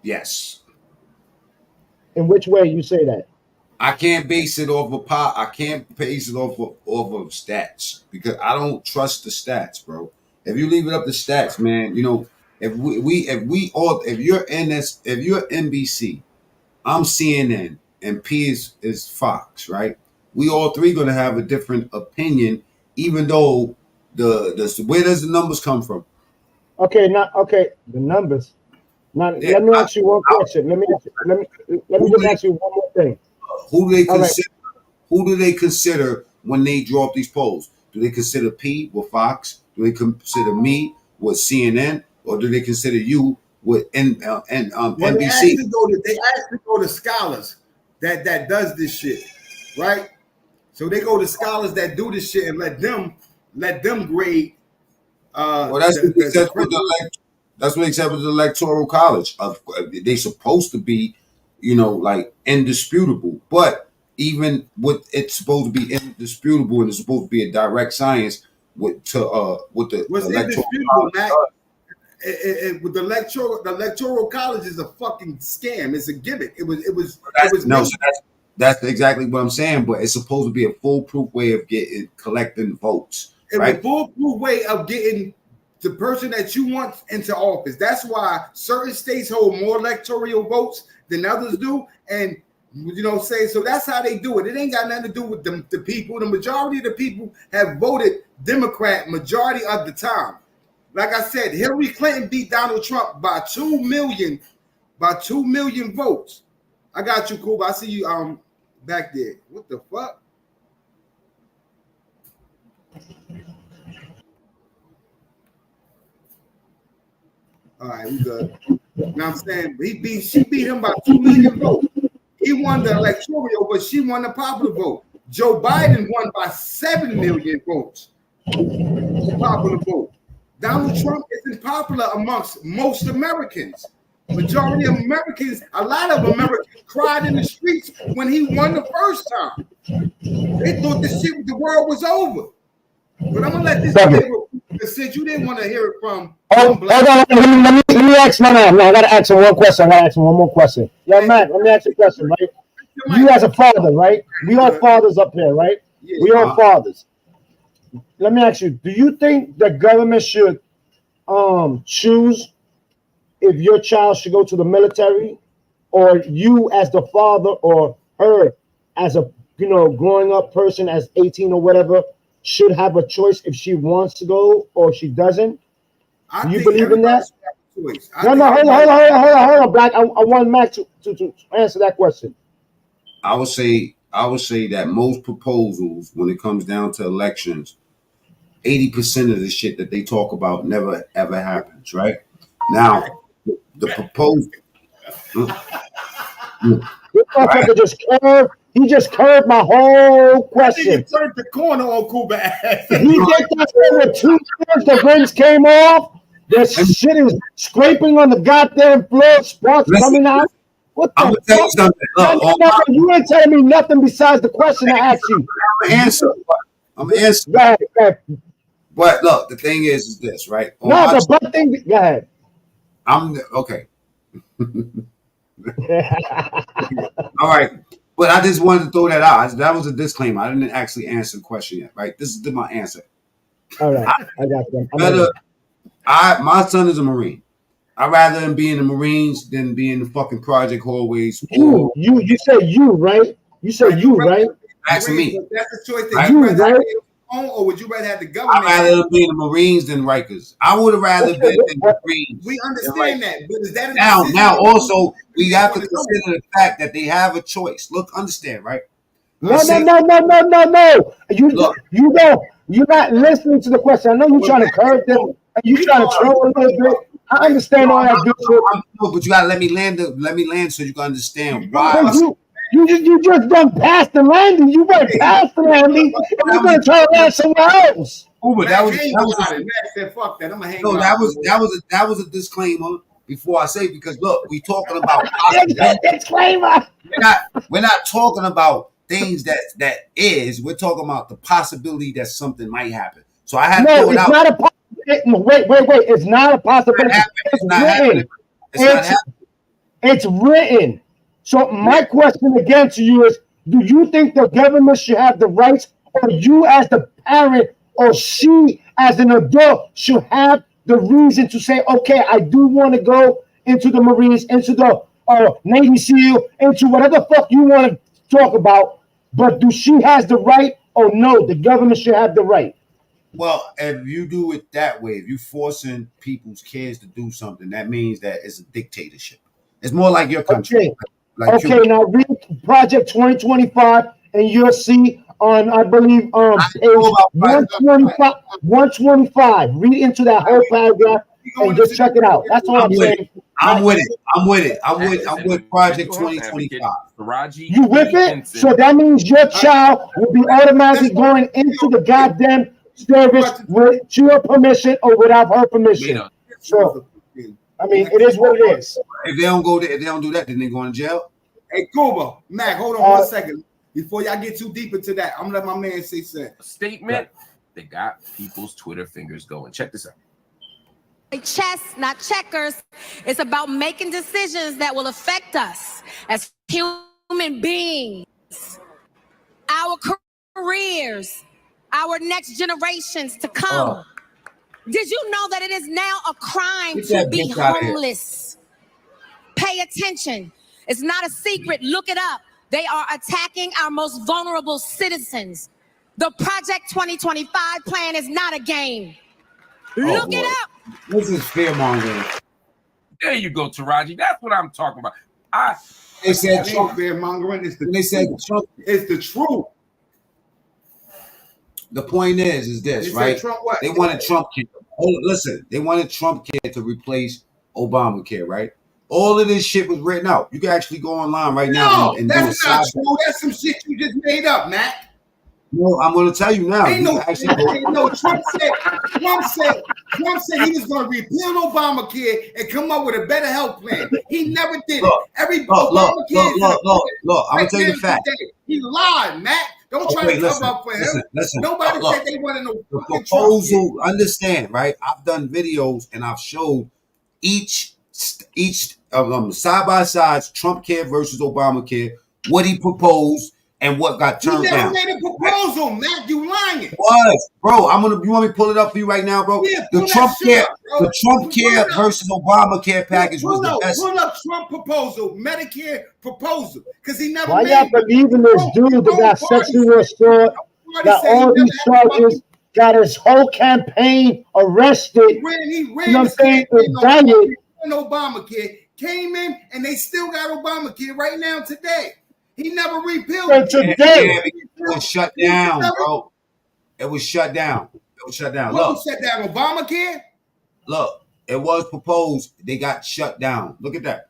Yes. In which way you say that? I can't base it off of I can't base it off of stats because I don't trust the stats, bro. If you leave it up to stats, man, you know, if you're NBC, I'm CNN, and P is Fox, right? We all three gonna have a different opinion, even though the where does the numbers come from? The numbers. Let me ask you one question. Let me just ask you one more thing. Who do they consider when they draw up these polls? Do they consider P with Fox? Do they consider me with CNN? Or do they consider you with NBC? They actually go to scholars that does this shit, right? So they go to scholars that do this shit and let them grade. Well, that's what they said with the Electoral College. They supposed to be, like indisputable, but even with it's supposed to be indisputable and it's supposed to be a direct science with the Electoral College. With the electoral college is a fucking scam. It's a gimmick. That's exactly what I'm saying. But it's supposed to be a foolproof way of collecting votes. Right? A foolproof way of getting the person that you want into office. That's why certain states hold more electoral votes than others do, and so that's how they do it. It ain't got nothing to do with the people. The majority of the people have voted Democrat majority of the time. Like I said, Hillary Clinton beat Donald Trump by 2 million votes. I got you, Kuba. I see you back there. What the fuck? All right, we good. You know what I'm saying? She beat him by 2 million votes. He won the electoral, but she won the popular vote. Joe Biden won by 7 million votes. Popular vote. Donald Trump isn't popular amongst most Americans. Majority of Americans, a lot of Americans cried in the streets when he won the first time. They thought the world was over. But I'm gonna let this since you didn't want to hear it from. Hold on, let me ask my man. No, I gotta ask him one question. I gotta ask him one more question. Yeah, Matt, let me ask you a question, right? You as a father, right? We are fathers up here, right? We are fathers. Let me ask you, do you think the government should choose if your child should go to the military, or you as the father, or her as a growing up person as 18 or whatever should have a choice if she wants to go or she doesn't? Do you believe in that? No, hold on, Black. I want Matt to answer that question. I would say that most proposals, when it comes down to elections, 80% of the shit that they talk about never ever happens. Right now, the proposal. This motherfucker just curved my whole question. He turned the corner on Cuba. He did that over 2 years. The rims came off. This shit is scraping on the goddamn floor. Sparks coming out. What the fuck? You ain't telling me nothing besides the question I asked you. I'm gonna answer. Go ahead. But look, the thing is this, right? Go ahead. Okay. All right. But I just wanted to throw that out. That was a disclaimer. I didn't actually answer the question yet, right? This is my answer. All right. I got them. My son is a Marine. I'd rather him be in the Marines than be in the fucking Project Hallways. You say you, right? You say you, right? Asking me. That's the choice that you rather have or would you rather have the government? I'd rather be in the Marines than Rikers. I would have rather been in the Marines. We understand that, but is that now also we have to consider the fact that they have a choice. Look, understand, right? No. You're not listening to the question. I know you're trying to curve them. You're trying to troll a little bit. I understand all that good shit. But you gotta let me land so you can understand why. You just done past the landing. You went past the landing, and you're gonna try to land somewhere else. But that was a disclaimer before I say, because look, we talking about disclaimer. We're not talking about things that is. We're talking about the possibility that something might happen. So I have to throw it out. Wait. It's not a possibility. It's written. So my question again to you is, do you think the government should have the rights, or you as the parent, or she as an adult should have the reason to say, okay, I do want to go into the Marines, into the Navy SEAL, into whatever the fuck you want to talk about, but do she has the right, or no, the government should have the right? Well, if you do it that way, if you're forcing people's kids to do something, that means that it's a dictatorship. It's more like your country. Okay, now read Project 2025 and you'll see I believe page 125. 125. Read into that whole paragraph and just check it out. That's all I'm saying. I'm with it. I'm with Project 2025. You with it? So that means your child will be automatically going into the goddamn service with your permission or without her permission. So, I mean, it is what it is. If they don't go there, if they don't do that, then they going to jail. Hey, Kuba, Mac, hold on 1 second. Before y'all get too deep into that, I'm gonna let my man say something. Statement. They got people's Twitter fingers going. Check this out. Chess, not checkers. It's about making decisions that will affect us as human beings, our careers, our next generations to come. Did you know that it is now a crime to be homeless? Pay attention. It's not a secret. Look it up. They are attacking our most vulnerable citizens. The Project 2025 plan is not a game. Look it up. This is fear-mongering. There you go, Taraji. That's what I'm talking about. They said Trump fear-mongering. They said Trump is the truth. The point is this, right? They wanted Trump care. Listen, they wanted Trump care to replace Obamacare, right? All of this shit was written out. You can actually go online right now and that's do not true. That's some shit you just made up, Matt. No, I'm going to tell you now. Ain't no, Trump said he was going to repeal Obamacare and come up with a better health plan. He never did it. Look, I'm going to tell you the fact. He lied, Matt. Don't try to cover up for him. Nobody said they wanted no the proposal. Understand, right? I've done videos and I've showed each side by sides, Trump care versus Obamacare, what he proposed and what got turned down. You never made a proposal, Matt. You lying? Bro, you want me to pull it up for you right now, bro? Yeah, the Trump care versus Obamacare package was the best. Pull up Trump proposal, Medicare proposal, because he never. Why y'all believing this dude that got sexual assault, got all these charges, got his whole campaign arrested? He ran you know what I'm saying? Indicted. Obamacare came in and they still got Obamacare right now today. He never repealed it. Today it was shut down, bro. It was shut down. Look, shut down Obamacare. Look, it was proposed. They got shut down. Look at that,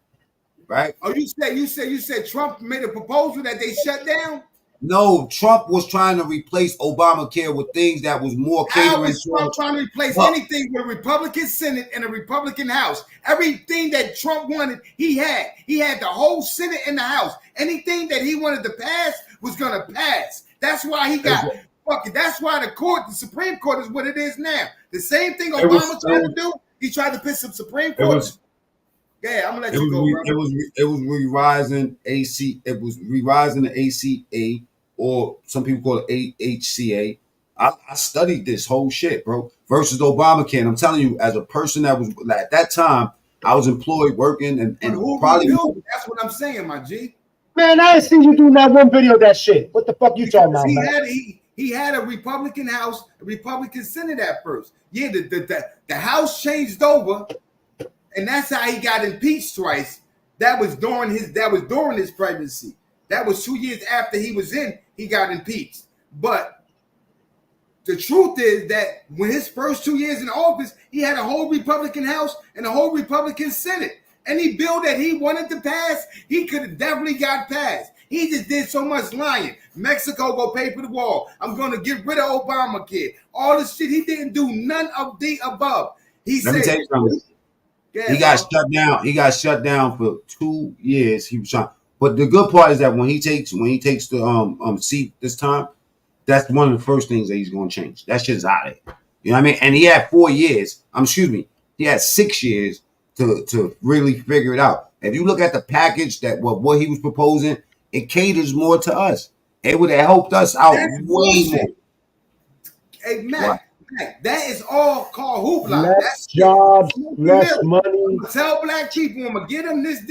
right? Oh, you said Trump made a proposal that they shut down. No, Trump was trying to replace Obamacare with things that was more catering. How was Trump trying to replace anything with a Republican Senate and a Republican House? Everything that Trump wanted, he had. He had the whole Senate and the House. Anything that he wanted to pass was going to pass. That's why he got fucking. That's why the Supreme Court is what it is now. The same thing Obama tried to do. He tried to put some Supreme Court. Yeah, I'm gonna let you go, bro. It was revising AC. It was revising the ACA, or some people call it HCA. I studied this whole shit, bro. Versus Obamacare. And I'm telling you, as a person that was at that time, I was employed, working, and probably. That's what I'm saying, my G. Man, I ain't seen you doing that one video of that shit. What the fuck you talking about, man? He had a Republican House, a Republican Senate at first. Yeah, the House changed over. And that's how he got impeached twice. That was during his pregnancy. That was 2 years after he was in, he got impeached. But the truth is that when his first 2 years in office, he had a whole Republican House and a whole Republican Senate. Any bill that he wanted to pass, he could have definitely got passed. He just did so much lying. Mexico go pay for the wall. I'm going to get rid of Obamacare. All this shit, he didn't do none of the above. Let me tell you something. He got shut down. He got shut down for 2 years. He was trying, but the good part is that when he takes the seat this time, that's one of the first things that he's going to change. That shit's out of it. You know what I mean? And he had 4 years. He had 6 years to really figure it out. If you look at the package that what he was proposing, it caters more to us. It would have helped us out way more. Hey, Matt. That is all called hoopla. Less jobs, less money. Tell black people I'm gonna get them this,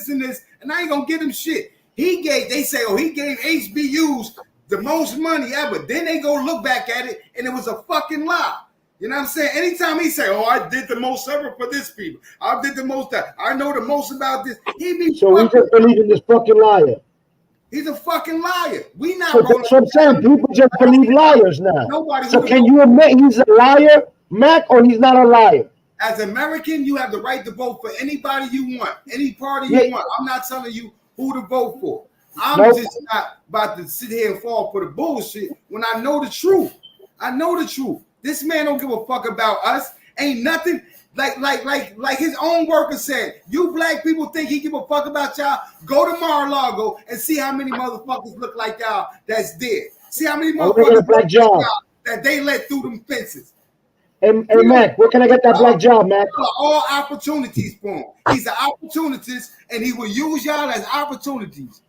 and this, and I ain't gonna get them shit. They say, he gave HBUs the most money ever. Then they go look back at it, and it was a fucking lie. You know what I'm saying? Anytime he say, I did the most ever for this people. I did the most. I know the most about this. So we just believe in this fucking liar. He's a fucking liar. We not. So that's what I'm saying. People just believe liars now. Nobody. So can you admit he's a liar, Mac, or he's not a liar? As an American, you have the right to vote for anybody you want, any party you want. I'm not telling you who to vote for. I'm just not about to sit here and fall for the bullshit when I know the truth. I know the truth. This man don't give a fuck about us. Ain't nothing like his own worker said. You black people think he give a fuck about y'all? Go to Mar-a-Lago and see how many motherfuckers look like y'all that's dead. See how many motherfuckers black job that they let through them fences. Hey Mac, where can I get that black job, Mac? All opportunities for him. He's an opportunist, and he will use y'all as opportunities.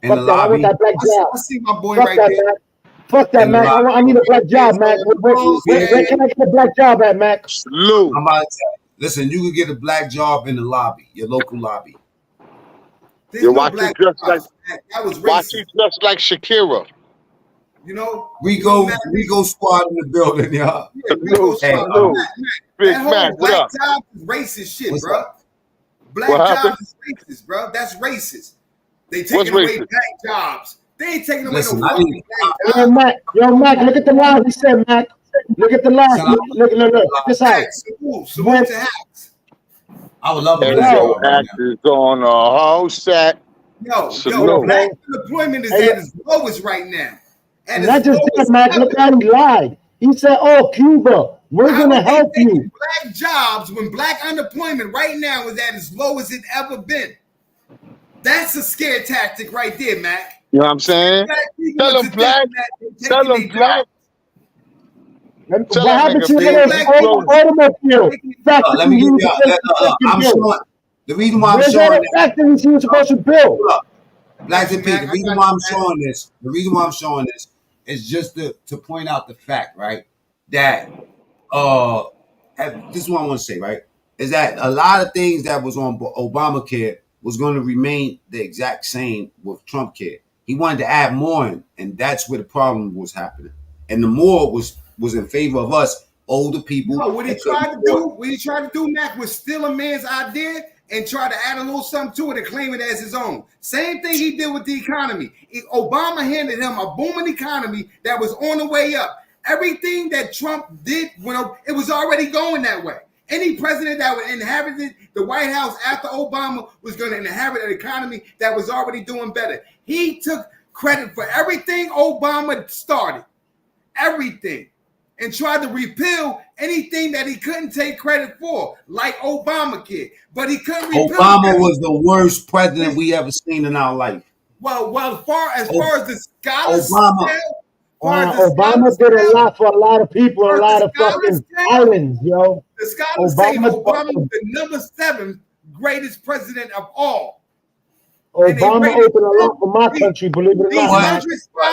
Fuck that, I want that black job. I see my boy Fuck right that, there. Mac. Fuck that, Mac. I need a black job, Mac. Where can I get a black job at, Mac? Lou. I'm about to tell you. Listen, you can get a black job in the lobby, your local lobby. Yo, watch you dressed like Shakira. You know, we go squad in the building, y'all. Yeah, Big Mac, what up? Job is racist shit, bro. Black jobs is racist, bro. That's racist. They taking away black jobs. They ain't taking away no fucking black jobs. Yo, Mac, look at the line. He said, Mac, look at the line. Look. This out. Salute to Hacks. I would love to know. Hacks is on a whole set. Yo, black unemployment is at its lowest right now. And not just that, Mac. Look how he lied. He said, "Oh, Cuba, we're gonna help you." Black jobs when black unemployment right now is at as low as it ever been. That's a scare tactic right there, Mac. You know what I'm saying? Tell them black. What happened to the automobile factory? Let me give you. I'm showing. The reason why I'm showing that factory he was supposed to build. Black and Pete. The reason why I'm showing this is just to point out the fact, right? That this is what I want to say, right? Is that a lot of things that was on Obamacare was going to remain the exact same with Trump care. He wanted to add more in, and that's where the problem was happening. And the more was in favor of us, older people. No, what he tried to do, Mac, was steal a man's idea and try to add a little something to it and claim it as his own. Same thing he did with the economy. Obama handed him a booming economy that was on the way up. Everything that Trump did, it was already going that way. Any president that would inhabit the White House after Obama was going to inhabit an economy that was already doing better. He took credit for everything Obama started, everything, and tried to repeal anything that he couldn't take credit for, like Obamacare. But he couldn't repeal Obama was the worst president we ever seen in our life. Well, as far as the scholars Obama did a lot for a lot of people, a lot of fucking islands, yo. The scholars say Obama was the number 7 greatest president of all. Obama opened a lot for my country, believe it or not.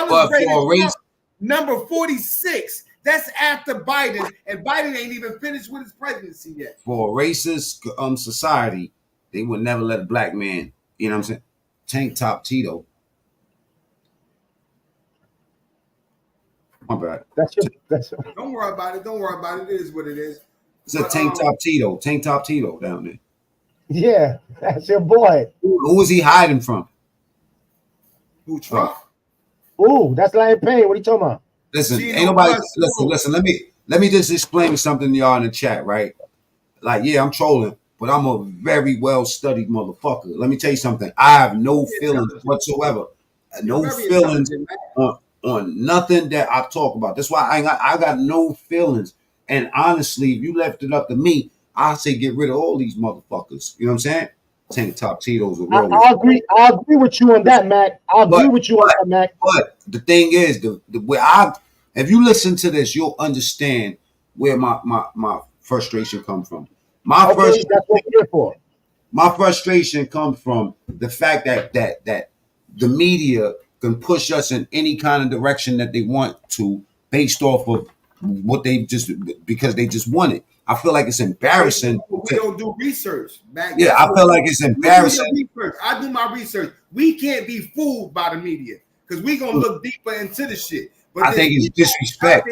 But for race, number 46. That's after Biden, and Biden ain't even finished with his presidency yet. For a racist society, they would never let a black man, you know what I'm saying, tank top Tito. My bad. Don't worry about it. Don't worry about it. It is what it is. It's a tank top Tito down there. Yeah, that's your boy. Who was he hiding from? Who, Trump? Ooh, that's Lion Payne. What are you talking about? Listen, ain't nobody. Listen. Let me just explain something to y'all in the chat, right? Like, yeah, I'm trolling, but I'm a very well studied motherfucker. Let me tell you something. I have no feelings whatsoever. No feelings on nothing that I talk about. That's why I got no feelings. And honestly, if you left it up to me, I'd say get rid of all these motherfuckers. You know what I'm saying? Tank top Tito's a real. I agree with you on that, Mac. I agree with you on that, Mac. But the thing is, the way if you listen to this, you'll understand where my frustration comes from. That's what we're here for. My frustration comes from the fact that the media can push us in any kind of direction that they want to, based off of what because they just want it. I feel like it's embarrassing. We don't do research. Mac. Yeah, I feel like it's embarrassing. I do my research. We can't be fooled by the media because we're gonna look deeper into the shit. But I think it's disrespect.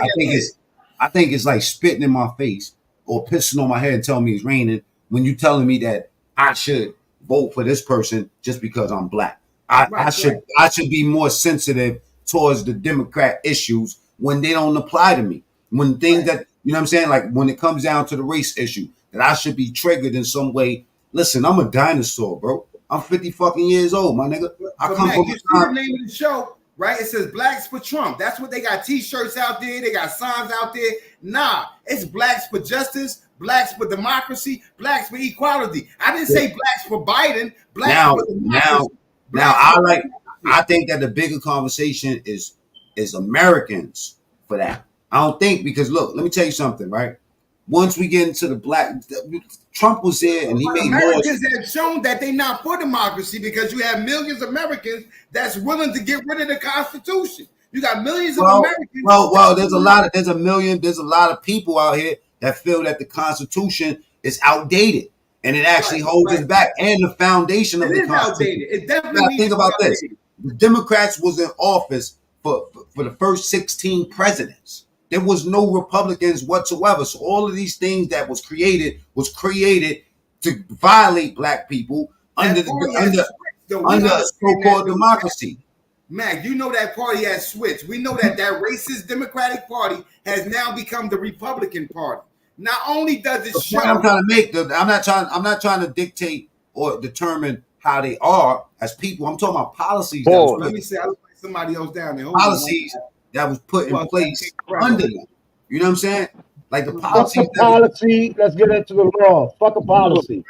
I think it's like spitting in my face or pissing on my head and telling me it's raining when you telling me that I should vote for this person just because I'm black. I should be more sensitive towards the Democrat issues when they don't apply to me. When things that, you know what I'm saying, like when it comes down to the race issue, that I should be triggered in some way. Listen, I'm a dinosaur, bro. I'm 50 fucking years old, my nigga. I come Mac, from you see the name of the show, right? It says Blacks for Trump. That's what they got t-shirts out there. They got signs out there. Nah, it's Blacks for Justice, Blacks for Democracy, Blacks for Equality. I didn't say Blacks for Biden. Blacks for democracy. I think that the bigger conversation is Americans for that. I don't think, because look, let me tell you something, right? Once we get into the black, Trump was there and he made Americans have shown that they're not for democracy, because you have millions of Americans that's willing to get rid of the Constitution. You got millions of Americans. Well, there's a lot of people out here that feel that the Constitution is outdated and it actually holds us back, and the foundation of the Constitution. Outdated. It definitely think about this. The Democrats was in office for the first 16 presidents. There was no Republicans whatsoever. So all of these things that was created to violate black people under so-called democracy. Mac, you know that party has switched. We know that racist Democratic Party has now become the Republican Party. Not only does it show, I'm trying to make I'm not trying to dictate or determine how they are as people. I'm talking about policies. Let me say, I look like somebody else down there. Policies that was put in place under them. You know what I'm saying? Like the policy. Fuck a policy. Let's get into the law. Fuck a policy.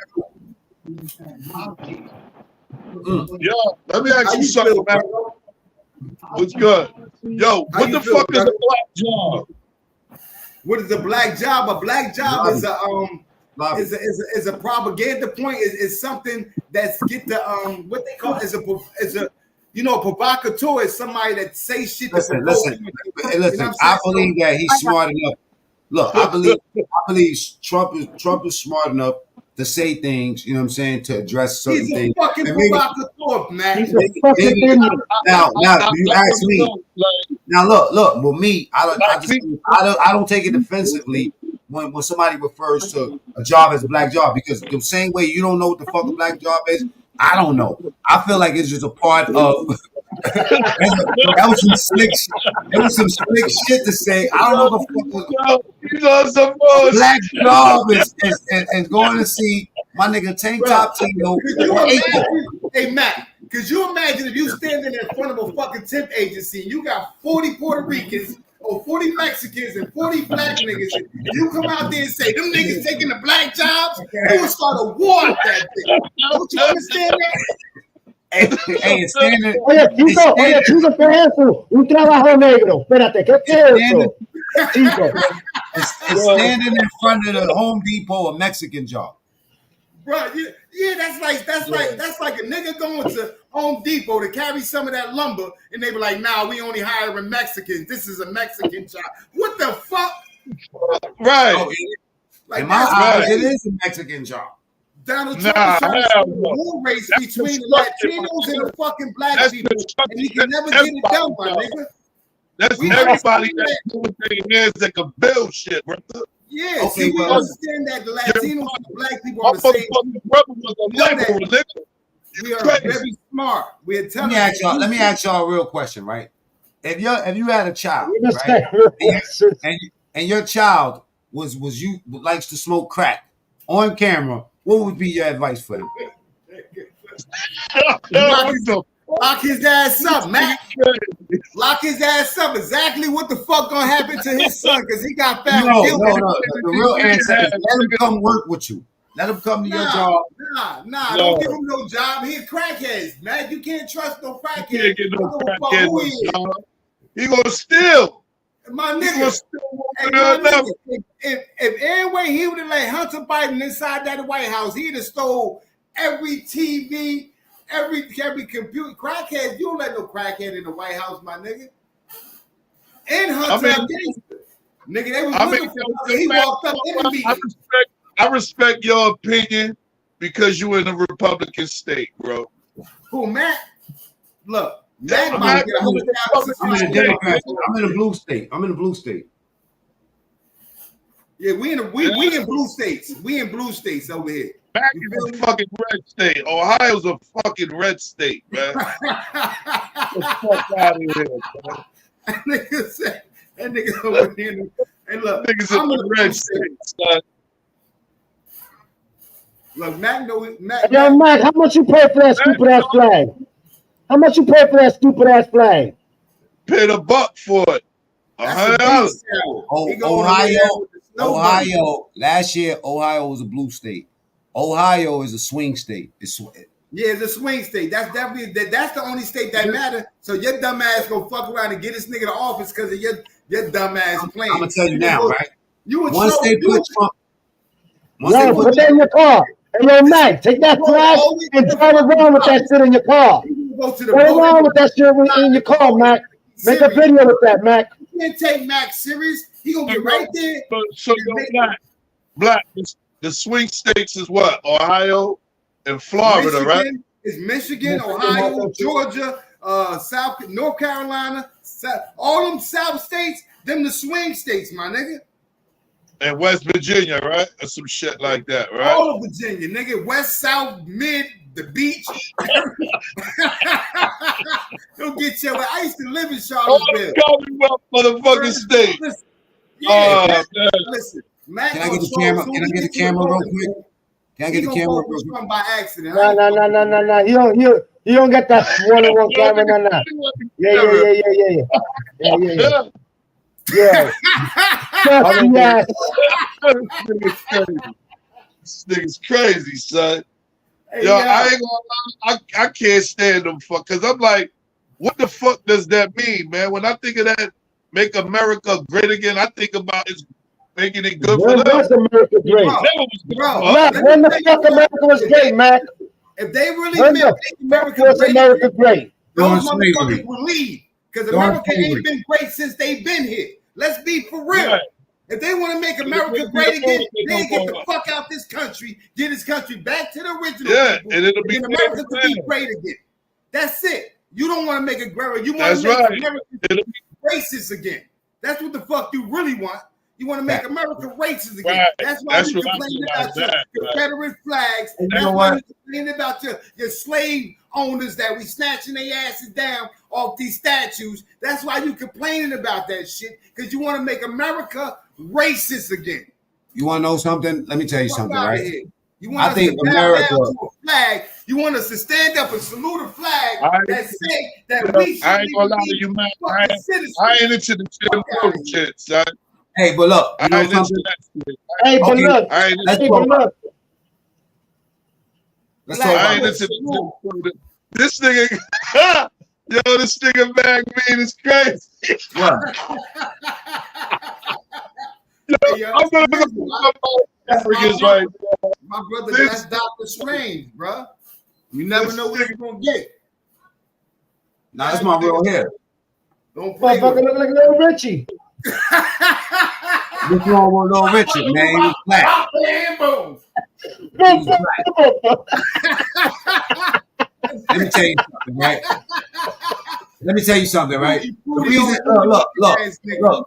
Yo, let me ask you something, man. What's good? Yo, what the fuck is a black job? What is a black job? A black job is a propaganda point. Is something that's get the what they call is a provocateur is somebody that says shit. Listen. I believe that he's smart enough. Look, I believe Trump is smart enough to say things, you know what I'm saying, to address certain things. He's a fucking provocateur, man. Now, you ask me. Now, look. With me, I don't take it defensively when somebody refers to a job as a black job, because the same way you don't know what the fuck a black job is, I don't know. I feel like it's just a part of. That was some slick. It was some slick shit to say. I don't know the fuck. Black job is going to see my nigga Tank Top Tino. Hey Matt, could you imagine if you standing in front of a fucking temp agency and you got 40 Puerto Ricans or 40 Mexicans and 40 black niggas, and you come out there and say them niggas taking the black jobs, you would start a war with that thing. Don't you understand that? Oye, chico, ¿qué es eso? Un trabajo negro. Espérate, ¿qué es eso? Chico. It's standing in front of the Home Depot, a Mexican job. Bro, yeah, that's like a nigga going to Home Depot to carry some of that lumber, and they be like, nah, we only hiring Mexicans. This is a Mexican job. What the fuck? Right. In my eyes, it is a Mexican job. Donald Trump is trying to start a war race between the Latinos and the fucking black people, and he can never get it done, my nigga. That's everybody that's doing things that can build shit, brother. Yeah, see, we understand that the Latinos and the black people are the same. We are very smart. We're telling. Let me ask y'all a real question, right? If you had a child, right, and your child likes to smoke crack on camera, what would be your advice for him? Lock his ass up, Matt. Lock his ass up. Exactly what the fuck gonna happen to his son, because he got found guilty. No. The real answer is let him come work with you. Let him come to your job. Nah. Don't give him no job. He a crackhead, man. You can't trust no crackhead. You can't get no crackhead. He gonna steal. My nigga, if any way he would have let Hunter Biden inside that White House, he'd have stole every TV, every computer. Crackhead, you don't let no crackhead in the White House, my nigga. And Hunter, nigga, they was looking for him. He walked up in the meeting. I respect your opinion because you in a Republican state, bro. Who, Matt? Look. I'm in a blue state. Yeah, we in blue states. We in blue states over here. Back is a fucking red state. Ohio's a fucking red state, man. Get the fuck out of here, man. That nigga said, that nigga over here. Hey, look, niggas in the red state, son. Look, Mac, Yo, Mac, how much you pay for that stupid ass flag? How much you pay for that stupid ass flag? Paid $1 for it. $100. Ohio. Last year, Ohio was a blue state. Ohio is a swing state. It's a swing state. That's definitely that's the only state that matters. So your dumb ass go fuck around and get this nigga to office because of your dumb ass playing. I'm gonna tell you now, right? Once they put Trump. Yo, put that in your car. Hey, yo, Mac, take that flag and drive around with that shit in your car. Drive around with that shit in your car, Mac. Make a video with that, Mac. You can't take Mac serious. He gonna get right there. So Black. The swing states is what? Ohio and Florida, Michigan, right? It's Michigan, Ohio, Georgia, North Carolina, all them South states. Them the swing states, my nigga. And West Virginia, right? Or some shit like that, right? All of Virginia, nigga. West, South, Mid, the beach. Don't get your. I used to live in Charlottesville. Commonwealth motherfucking state. Yeah, listen. Mac Can I get the camera? Can I get the camera real quick? Can I get the camera real quick? By accident. No. He don't get that one-on-one camera. No. Yeah. This nigga's crazy, son. Hey, yo, I ain't gonna lie, I can't stand them fuck because I'm like, what the fuck does that mean, man? When I think of that, make America great again, I think about it's making it good for them. When was America great? When the fuck America was great, Mac? If they really make America great, those motherfuckers will leave. Because America ain't been great since they've been here. Let's be for real. Right. If they want to make America great again, they get the fuck out this country, get this country back to the original people, and it'll be America to be great again. That's it. You don't want to make it great. You want to make America racist again. That's what the fuck you really want. You want to make America racist again. Right. That's why you complaining about your Confederate flags. That's why you complaining about your slave owners that we snatching their asses down off these statues. That's why you complaining about that shit, because you want to make America racist again. You want to know something? Let me tell you something, right? You want us to bow down to a flag. You want us to stand up and salute a flag that say that we should I ain't gonna lie to you, man. I ain't into the shit, son. Hey, but look, you know something? Hey, but look. I ain't into the this nigga. Yo, this nigga Mac mean is crazy. What? I'm gonna my brother, that's Dr. Strange, bro. You never know what you're gonna get. Nah, that's my real hair. Don't play. Look like little Richie. What's wrong with little Richard, man? He's black. Let me tell you something, right? Let me tell you something, right? The reason, look,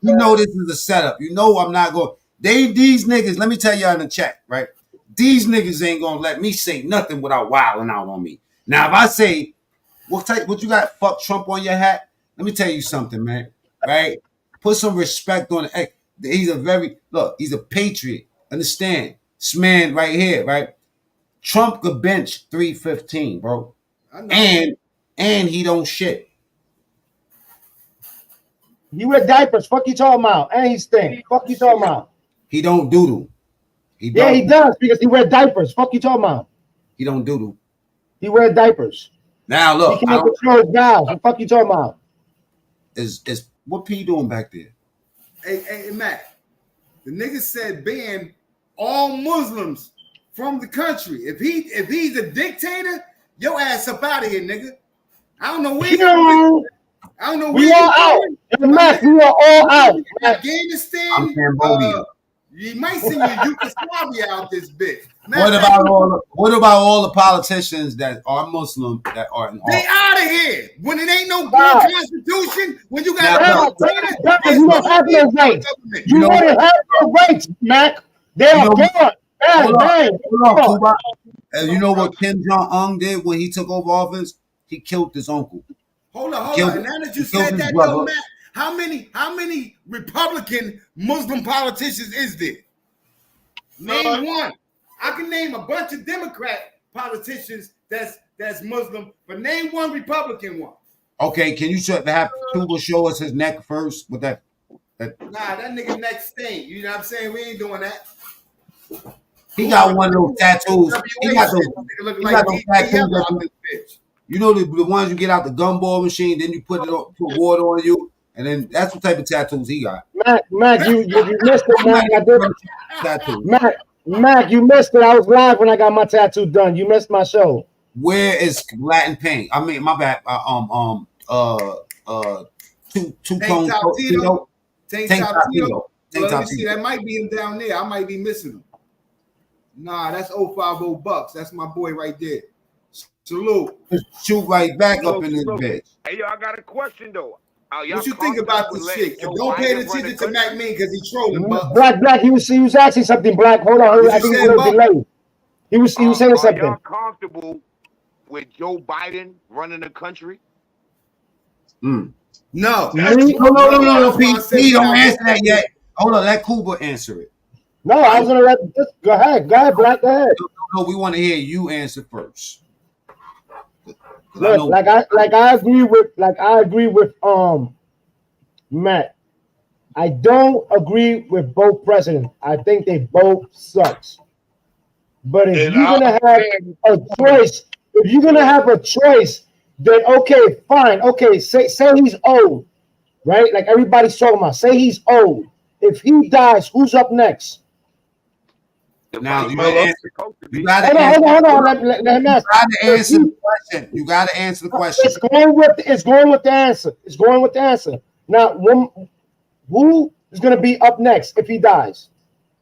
you know this is a setup. You know I'm not going. These niggas, let me tell you in the chat, right? These niggas ain't gonna let me say nothing without wilding out on me. Now, if I say, what you got? Fuck Trump on your hat. Let me tell you something, man. Right? Put some respect on it. He's he's a patriot. Understand? This man right here, right? Trump could bench 315, bro. And he don't shit. He wear diapers. Fuck you talking about? And he stink. Fuck you talking about? He don't doodle. He does because he wear diapers. Fuck you talking about? He don't doodle. He wear diapers. Now look, he can't control his bowels. What the fuck you talking about? Is what P doing back there? Hey, Mac. The nigga said ban all Muslims from the country. If he's a dictator, your ass up out of here, nigga. I don't know where you're going. I don't know where you're out. Mac, we are all out. Afghanistan. I'm Cambodia. You might send your Yugoslavia out this bitch. What about all the politicians that are Muslim that are in office? They out of here. When it ain't no good constitution, when you got you don't have no rights. You don't have no rights, Mac. They are gone. And you know what Kim Jong-un did when he took over office? He killed his uncle. Hold on. And now that you said that, though, Matt, how many Republican Muslim politicians is there? Name one. I can name a bunch of Democrat politicians that's Muslim, but name one Republican one. Okay, can you have Tuba show us his neck first with that? Nah, that nigga neck stink. You know what I'm saying? We ain't doing that. He got one of those tattoos. He got those tattoos. You know the ones you get out the gumball machine, then you put water on you, and then that's what type of tattoos he got. Mac, you missed it, Mac. Mac, you missed it. I was live when I got my tattoo done. You missed my show. Where is Latin Paint? I mean, my bad. Two-tone Tank Top Let me see. That might be him down there. I might be missing him. Nah, that's 050 Bucks. That's my boy right there. Salute. Shoot right back up in this bitch. Hey, yo, I got a question though. What you think about this shit? Don't pay attention to Mac Mean because he's trolling. Black. He was asking something. Black. Hold on. I think he was delayed. He was saying something. Are y'all comfortable with Joe Biden running the country? No. No, Pete, don't answer that yet. Hold on, let Cuba answer it. No, I was gonna go ahead, Black. Go ahead. No, we want to hear you answer first. Look, I agree with Matt. I don't agree with both presidents. I think they both sucks. But if you're gonna have a choice, then okay, fine. Okay, say he's old, right? Like everybody's talking about. Say he's old. If he dies, who's up next? Now you gotta answer. Hold on. Let him answer. The question. You gotta answer the question. It's going with the answer. Now, who is going to be up next if he dies?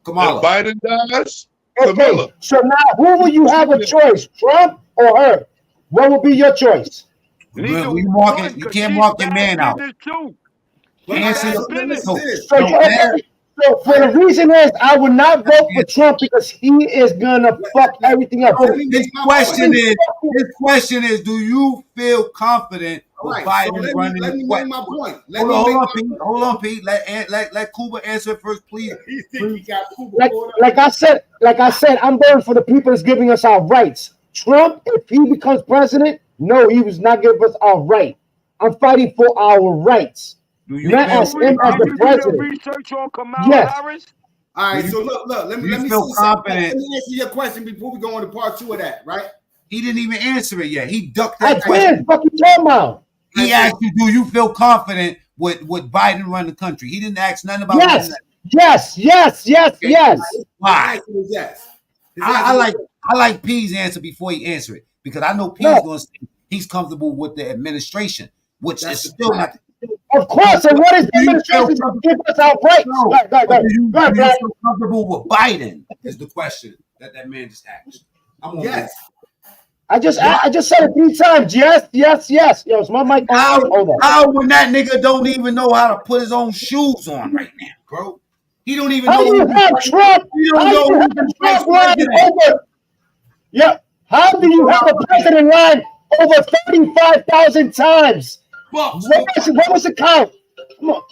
Kamala. If Biden dies. Okay. Kamala. So now, who will you have a choice, Trump or her? What will be your choice? You can't mark your man out. So for the reason is, I would not vote for Trump because he is gonna fuck everything up. His question is, do you feel confident with Biden running? Let me make my point. Hold on, Pete. Let Cuba answer first, please. Like I said, I'm voting for the people that's giving us our rights. Trump, if he becomes president, no, he was not giving us our right. I'm fighting for our rights. Not as him as the president. Research on Kamala Harris? All right, so look. Let me feel confident. Let me answer your question before we go on to part 2 of that, right? He didn't even answer it yet. He ducked that question. What you talking about? He asked you, do you feel confident with Biden running the country? He didn't ask nothing about Yes. Why? Yes. I like P's answer before he answer it because I know P's going to say he's comfortable with the administration, which is still not. Of course, and what is the administration to give us our rights? Do you feel comfortable with Biden? Is the question that man just asked. Yes. I just said it 3 times. Yes. Yo, it's my mic. How when that nigga don't even know how to put his own shoes on right now, bro? He don't even know. How do you have Trump? How do you have a president line over 35,000 times? What was the count? Come on. All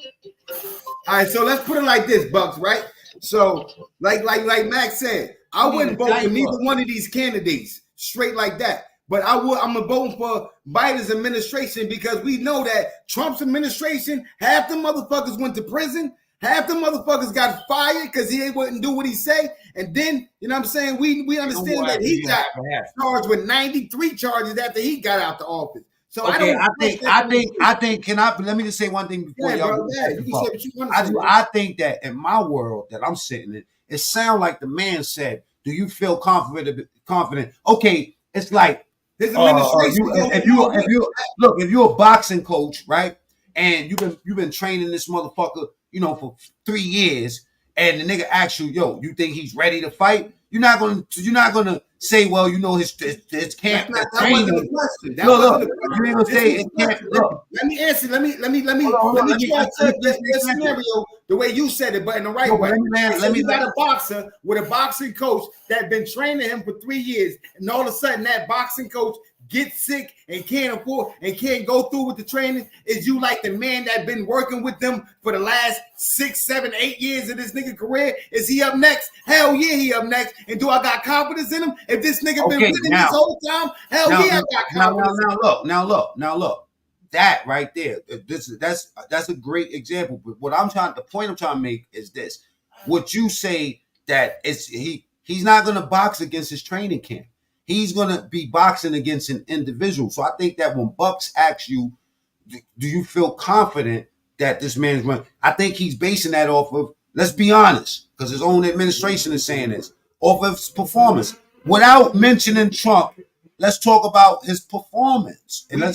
right, so let's put it like this, Bucks, right? So, like Max said, I wouldn't vote for neither one of these candidates straight like that. But I'm gonna vote for Biden's administration because we know that Trump's administration, half the motherfuckers went to prison, half the motherfuckers got fired because he wouldn't do what he say. And then, you know what I'm saying? We understand that he got charged with 93 charges after he got out the office. So okay, I think. Let me just say one thing before y'all. I think that in my world that I'm sitting in, it sounds like the man said, "Do you feel confident?" Okay, it's like his administration. If you're a boxing coach, right, and you've been training this motherfucker, for 3 years, and the nigga asks you, yo, you think he's ready to fight? You're not gonna say, well, you know, his camp. That wasn't the question. That wasn't the question. You ain't gonna say his camp. Look. Let me answer. Let me try to the scenario the way you said it, but in the right way. You got a boxer with a boxing coach that been training him for 3 years, and all of a sudden that boxing coach gets sick and can't afford and can't go through with the training. Is you like the man that been working with them for the last 6, 7, 8 years of this nigga career? Is he up next? Hell yeah, he up next. And do I got confidence in him? If this nigga been winning this whole time, hell yeah, I got confidence. Now look. That right there, that's a great example. But the point I'm trying to make is this: what you say that he's not gonna box against his training camp. He's going to be boxing against an individual. So I think that when Bucks asks you, do you feel confident that this man's running? I think he's basing that off of, let's be honest, because his own administration is saying this, off of his performance. Without mentioning Trump, let's talk about his performance. And we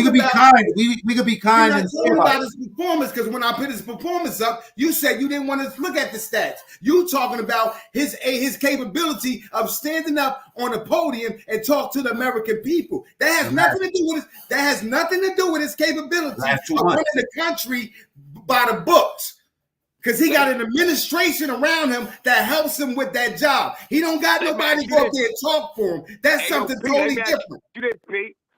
could be kind. We could be kind and talk about his performance, because when I put his performance up, you said you didn't want to look at the stats. You talking about his capability of standing up on a podium and talk to the American people. That has nothing to do with his. That has nothing to do with his capability of running the country by the books. Because he got an administration around him that helps him with that job. He don't got nobody go up there and talk for him. That's something totally different.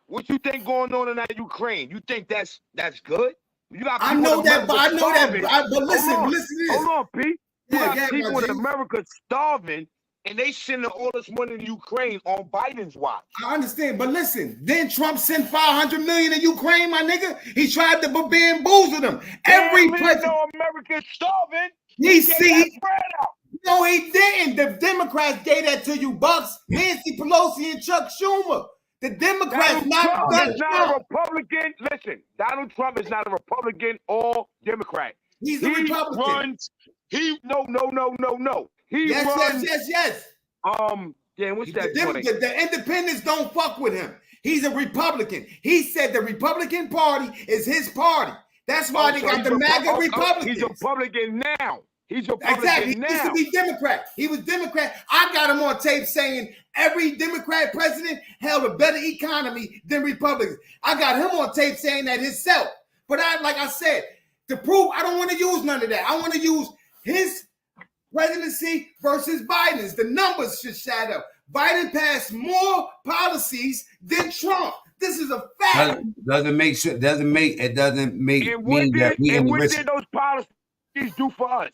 What you think going on in that Ukraine? You think that's good? You got I know that, but listen to this. Hold on, Pete. You got people in America starving, and they sending all this money to Ukraine on Biden's watch. I understand, but listen, then Trump sent $500 million to Ukraine, my nigga. He tried to bamboozle them. Every president, no Americans starving. No, he didn't. The Democrats gave that to you, Bucks, Nancy Pelosi, and Chuck Schumer. The Democrats not a Republican. Listen, Donald Trump is not a Republican or Democrat. He's a Republican. No. Yes. What's that? The independents don't fuck with him. He's a Republican. He said the Republican Party is his party. That's why they got the MAGA Republicans. He's a Republican now. Exactly. He used to be Democrat. He was Democrat. I got him on tape saying every Democrat president held a better economy than Republicans. I got him on tape saying that himself. But like I said, to prove, I don't want to use none of that. I want to use his presidency versus Biden's. The numbers should shadow. Biden passed more policies than Trump. This is a fact. Doesn't mean that we what did those policies do for us?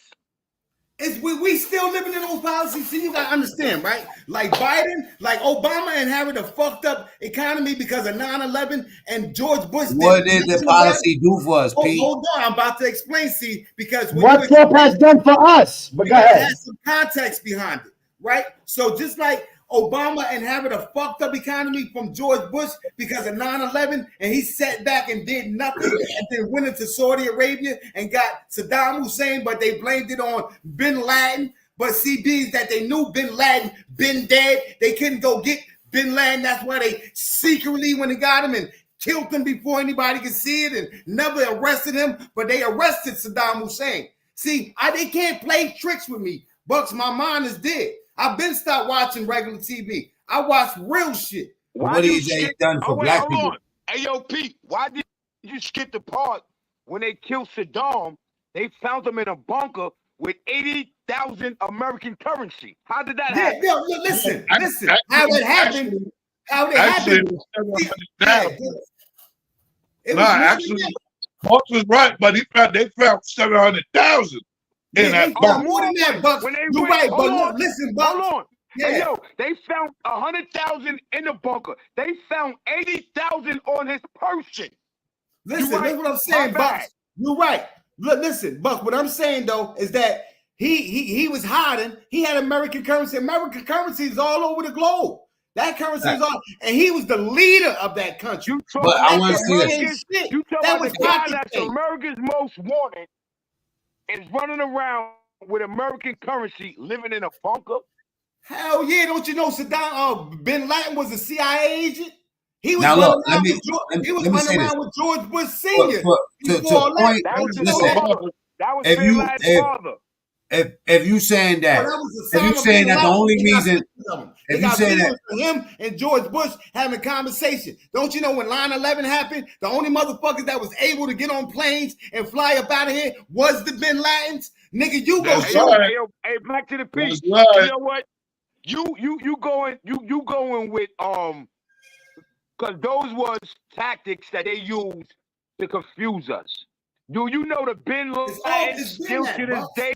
We still living in those policies. See, you gotta understand, right? Like Biden, like Obama inherited a fucked up economy because of 9/11, and George Bush. What did the policy do for us, Pete? Hold on, I'm about to explain. See, because what Trump has done for us. But go ahead. Has some context behind it, right? So just like Obama inherited a fucked up economy from George Bush because of 9/11, and he sat back and did nothing, and then went into Saudi Arabia and got Saddam Hussein, but they blamed it on Bin Laden. But CBs that they knew Bin Laden been dead, they couldn't go get Bin Laden. That's why they secretly went and got him and killed him before anybody could see it, and never arrested him. But they arrested Saddam Hussein. See, they can't play tricks with me. Bucks, my mind is dead. I've been stopped watching regular TV. I watch real shit. What has he done for black people? Hey, yo, Pete, why did you skip the part when they killed Saddam? They found him in a bunker with 80,000 American currency. How did that happen? Yeah, listen. How it happened? Bucks was right, but they found 700,000. More than that, Bucks. You're right, but listen, Bucks. Hold on. Yeah. Hey, yo, they found 100,000 in the bunker. They found 80,000 on his person. Listen, that's what I'm saying, Bucks. You're right. Look, listen, Bucks. What I'm saying though is that he was hiding. He had American currency. American currency is all over the globe. That currency is all, and he was the leader of that country. But I want to see this. You talk about the guy that's America's most wanted is running around with American currency, living in a bunker. Hell yeah! Don't you know Saddam Bin Laden was a CIA agent? He was running around with George Bush Senior. That was if Bin you Laden's father. if you saying that, Well, if you saying that the only reason, they if you got saying videos that, of him and George Bush having a conversation. Don't you know when 9/11 happened, the only motherfuckers that was able to get on planes and fly up out of here was the Bin Ladens? Nigga, you go show. Hey, back to the piece. That's right. You know what? You going with because those was tactics that they used to confuse us. Do you know the Bin Laden still to this day?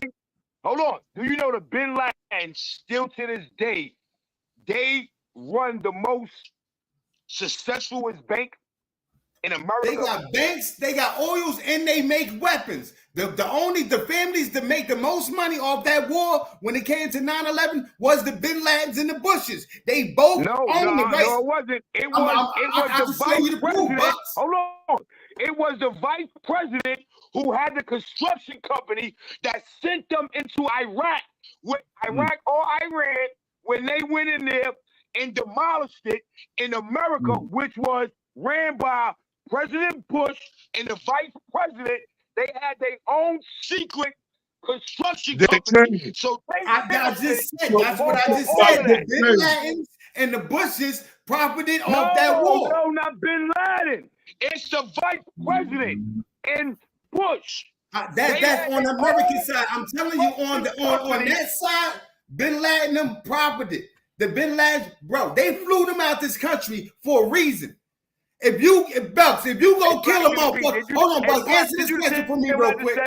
Hold on. Do you know the Bin Laden still to this day? They run the most successful bank in America. They got banks, they got oils, and they make weapons. The families that make the most money off that war when it came to 9/11 was the Bin Ladens and the Bushes. They both owned the race. No, it wasn't. It was the vice president. Hold on. It was the vice president who had the construction company that sent them into Iraq with Iraq or Iran when they went in there and demolished it in America, which was ran by President Bush and the vice president. They had their own secret construction company. So I just said, that's what I just said. The Bin Ladens and the Bushes profited off that war. No, not Bin Laden. It's the vice president and Bush. That's on the American side. I'm telling you, on that side, Bin Laden them profited. The Bin Laden, bro, they flew them out this country for a reason. If you go kill them all, hold on, Bucks, answer this question for me real quick.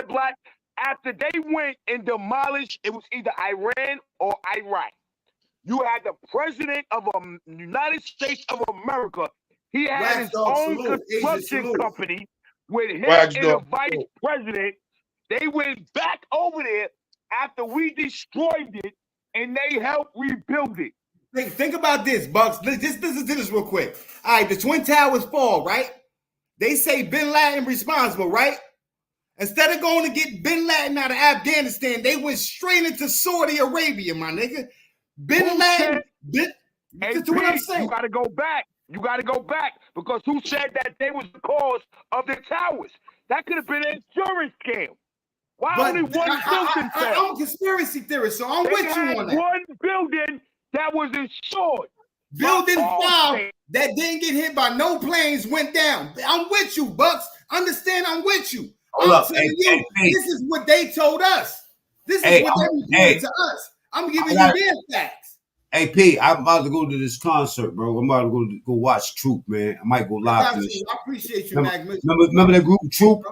After they went and demolished, it was either Iran or Iraq. You had the president of the United States of America. He had his own construction company with him and the vice president. They went back over there after we destroyed it, and they helped rebuild it. Think about this, Bucks. Just listen to this real quick. All right, the Twin Towers fall, right? They say Bin Laden responsible, right? Instead of going to get Bin Laden out of Afghanistan, they went straight into Saudi Arabia, my nigga. Bin Laden. That's what I'm saying. You got to go back. You got to go back because who said that they was the cause of the towers? That could have been an insurance scam. Why only one building fell? I'm a conspiracy theorist, so I'm with you on that. One building that was insured. Building 5 that didn't get hit by no planes went down. I'm with you, Bucks. Understand? I'm with you. I'm telling you, this is what they told us. This is what they reported to us. I'm giving you their facts. Hey, P, I'm about to go to this concert, bro. I'm about to go watch Troop, man. I might go live. I appreciate you, Magnus. Remember that group Troop?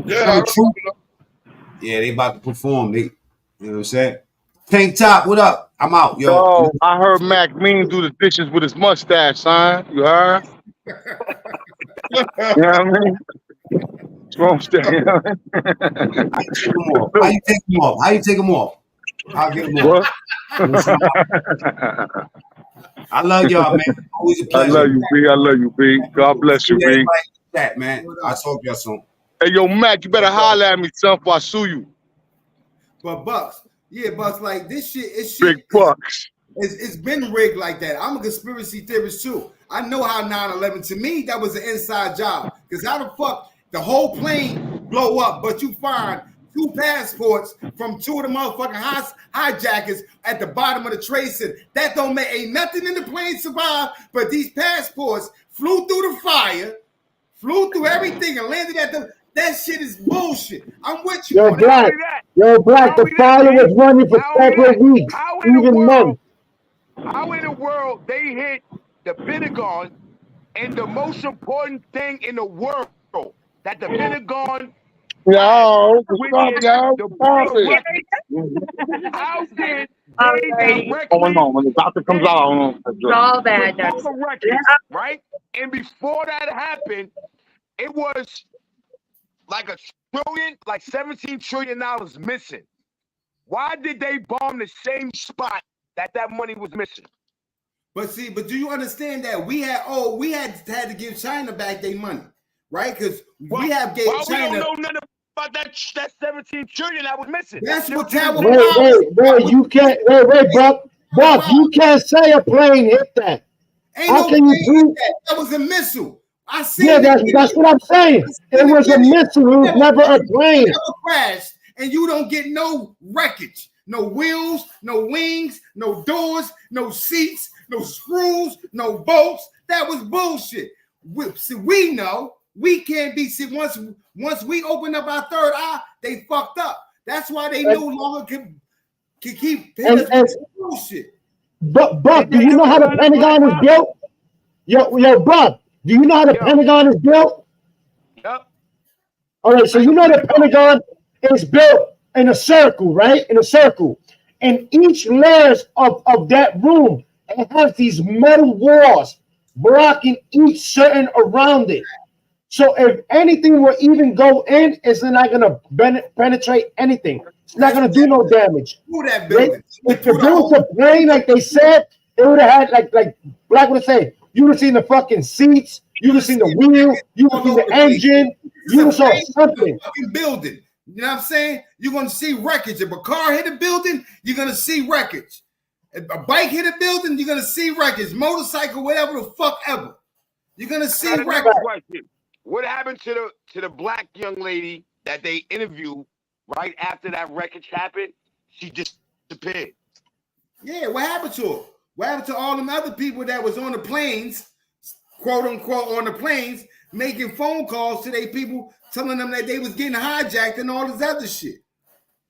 Yeah, Troop? Yeah, they about to perform. You know what I'm saying? Tank Top, what up? I'm out, yo. Yo, I heard Mac Mean do the dishes with his mustache, son. You heard? You know what I mean? What's wrong with that? How you take him off? How you take him off? I'll get him off. I love y'all, man. Always a pleasure. I love you, B. I love you, B. God bless you, B. That, man. I'll talk to y'all soon. Hey, yo, Mac, you better holler at me, son, before I sue you. But Bucks, like this shit, Big Bucks. It's been rigged like that. I'm a conspiracy theorist too. I know how 9/11, to me, that was an inside job. Because how the fuck the whole plane blow up, but you find 2 passports from 2 of the motherfucking hijackers at the bottom of the trade center. That don't make ain't nothing in the plane survive, but these passports flew through the fire, flew through everything, and landed at the. That shit is bullshit. I'm with you. Yo, Black. The fire was running for several weeks, even months. How in the world they hit the Pentagon and the most important thing in the world that the Pentagon Yo, what's up, yo? How did they directly going on when the doctor comes out? All bad. Right? And before that happened, it was like $17 trillion missing. Why did they bomb the same spot that money was missing? But do you understand that we had to give China back their money, right? Because we have gave China. We don't know nothing about that 17 trillion that was missing. That's what Wait, you can't. Wait, Buck, you can't say a plane hit that. How can you prove that? That was a missile. I see. Yeah, that's what I'm saying. It was a missile. It was never a plane. Never crashed, and you don't get no wreckage, no wheels, no wings, no doors, no seats, no screws, no bolts. That was bullshit. We know we can't be. See, once we open up our third eye, they fucked up. That's why they no longer can keep bullshit. But do you know how the Pentagon is built? Yo, Buck, do you know how the Pentagon is built? Yep. All right, so you know the Pentagon is built in a circle, right? In a circle. And each layers of that room, it has these metal walls blocking each certain around it. So if anything will even go in, it's not going to penetrate anything. It's not going to do no damage. That building. If it was a plane, like they said, it would have had, like Black would say, you would have seen the fucking seats, you would have seen the wheel, you would have seen the engine, you would have saw something. Fucking building. You know what I'm saying? You're going to see wreckage. If a car hit a building, you're going to see wreckage. If a bike hit a building, you're going to see wreckage. Motorcycle, whatever the fuck ever. You're going to see wreckage. What happened to the black young lady that they interviewed right after that wreckage happened? She just disappeared. Yeah, what happened to her? What happened to all them other people that was on the planes, quote unquote, on the planes, making phone calls to their people, telling them that they was getting hijacked and all this other shit?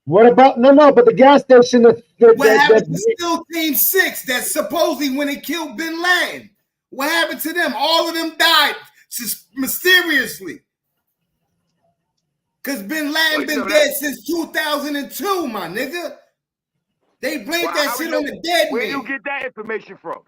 What about but the gas station? What happened to SEAL Team 6 that supposedly when they killed Bin Laden? What happened to them? All of them died mysteriously. Because Bin Laden been dead since 2002, my nigga. They blamed that shit on the dead man. Where you get that information from?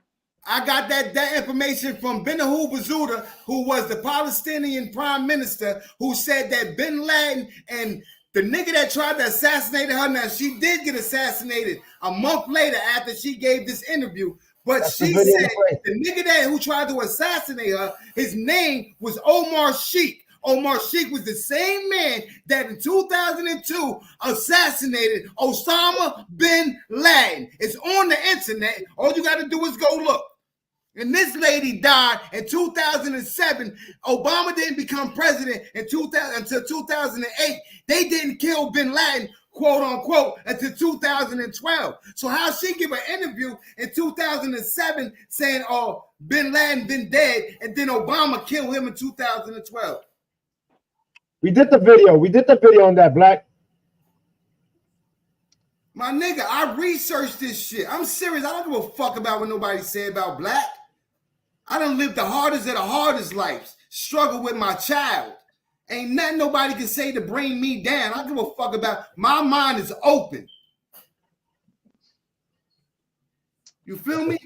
I got that information from Benahou Bazouda, who was the Palestinian prime minister, who said that Bin Laden and the nigga that tried to assassinate her, now she did get assassinated a month later after she gave this interview, but she said the nigga who tried to assassinate her, his name was Omar Sheikh. Omar Sheikh was the same man that in 2002 assassinated Osama bin Laden. It's on the internet. All you got to do is go look. And this lady died in 2007. Obama didn't become president until 2008. They didn't kill bin Laden, quote unquote, until 2012. So how she give an interview in 2007 saying, oh, bin Laden been dead, and then Obama killed him in 2012? We did the video on that, Black. My nigga, I researched this shit. I'm serious. I don't give a fuck about what nobody say about Black. I done lived the hardest of the hardest lives. Struggle with my child. Ain't nothing nobody can say to bring me down. I don't give a fuck about. My mind is open. You feel me?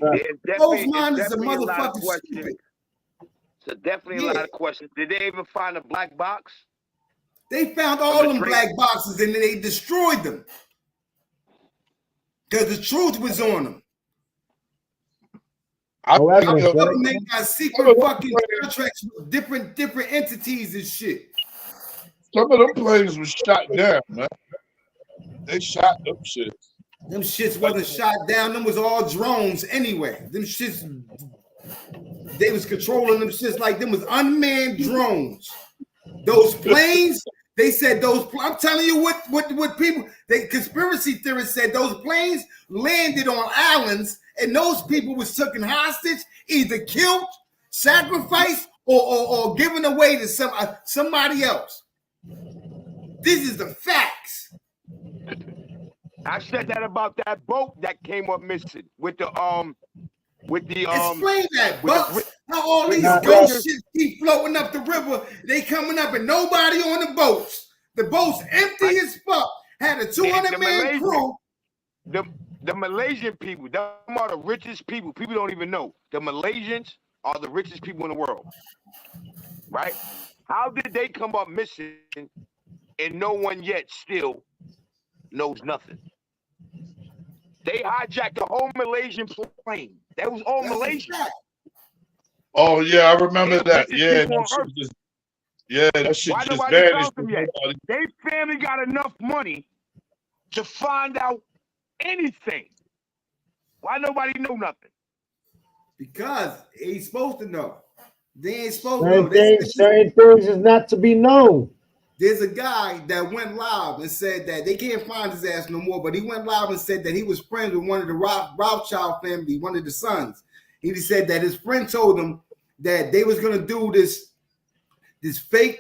Closed mind is a motherfucking stupid. So definitely a lot of questions. Did they even find a black box? They found all them black boxes and then they destroyed them. Because the truth was on them. The government got secret fucking contracts with different entities and shit. Some of them planes was shot down, man. They shot them shits. Them shits wasn't shot down. Them was all drones anyway. Them shits, they was controlling them shits like them was unmanned drones. Those planes, they said those. I'm telling you what people. Conspiracy theorists said those planes landed on islands, and those people was taken hostage, either killed, sacrificed, or given away to somebody else. This is the facts. I said that about that boat that came up missing with the Explain that, Bucks. How all these ghost shit keep floating up the river, they coming up and nobody on the boats. The boat's empty as fuck. Had a 200-man crew. The Malaysian people, them are the richest people. People don't even know. The Malaysians are the richest people in the world. Right? How did they come up missing and no one yet still knows nothing? They hijacked the whole Malaysian plane. That was all Malaysian. Oh yeah, I remember that. Yeah, that shit just vanished. They family got enough money to find out anything. Why nobody know nothing? Because he's supposed to know. They ain't supposed to know. Certain things is not to be known. There's a guy that went live and said that they can't find his ass no more, but he went live and said that he was friends with one of the Rothschild family, one of the sons. He said that his friend told him that they was gonna do this fake,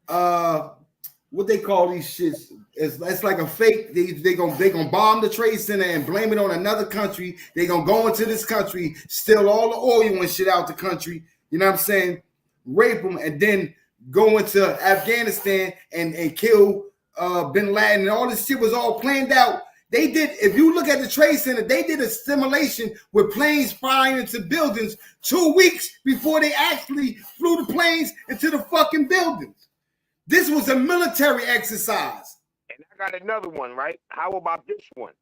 what they call these shits. It's like a fake. They gonna bomb the Trade Center and blame it on another country. They gonna go into this country, steal all the oil and shit out the country. You know what I'm saying? Rape them and then go into Afghanistan and kill Bin Laden, and all this shit was all planned out. They did, if you look at the Trade Center, they did a simulation with planes flying into buildings 2 weeks before they actually flew the planes into the fucking buildings. This was a military exercise. And I got another one, right? How about this one?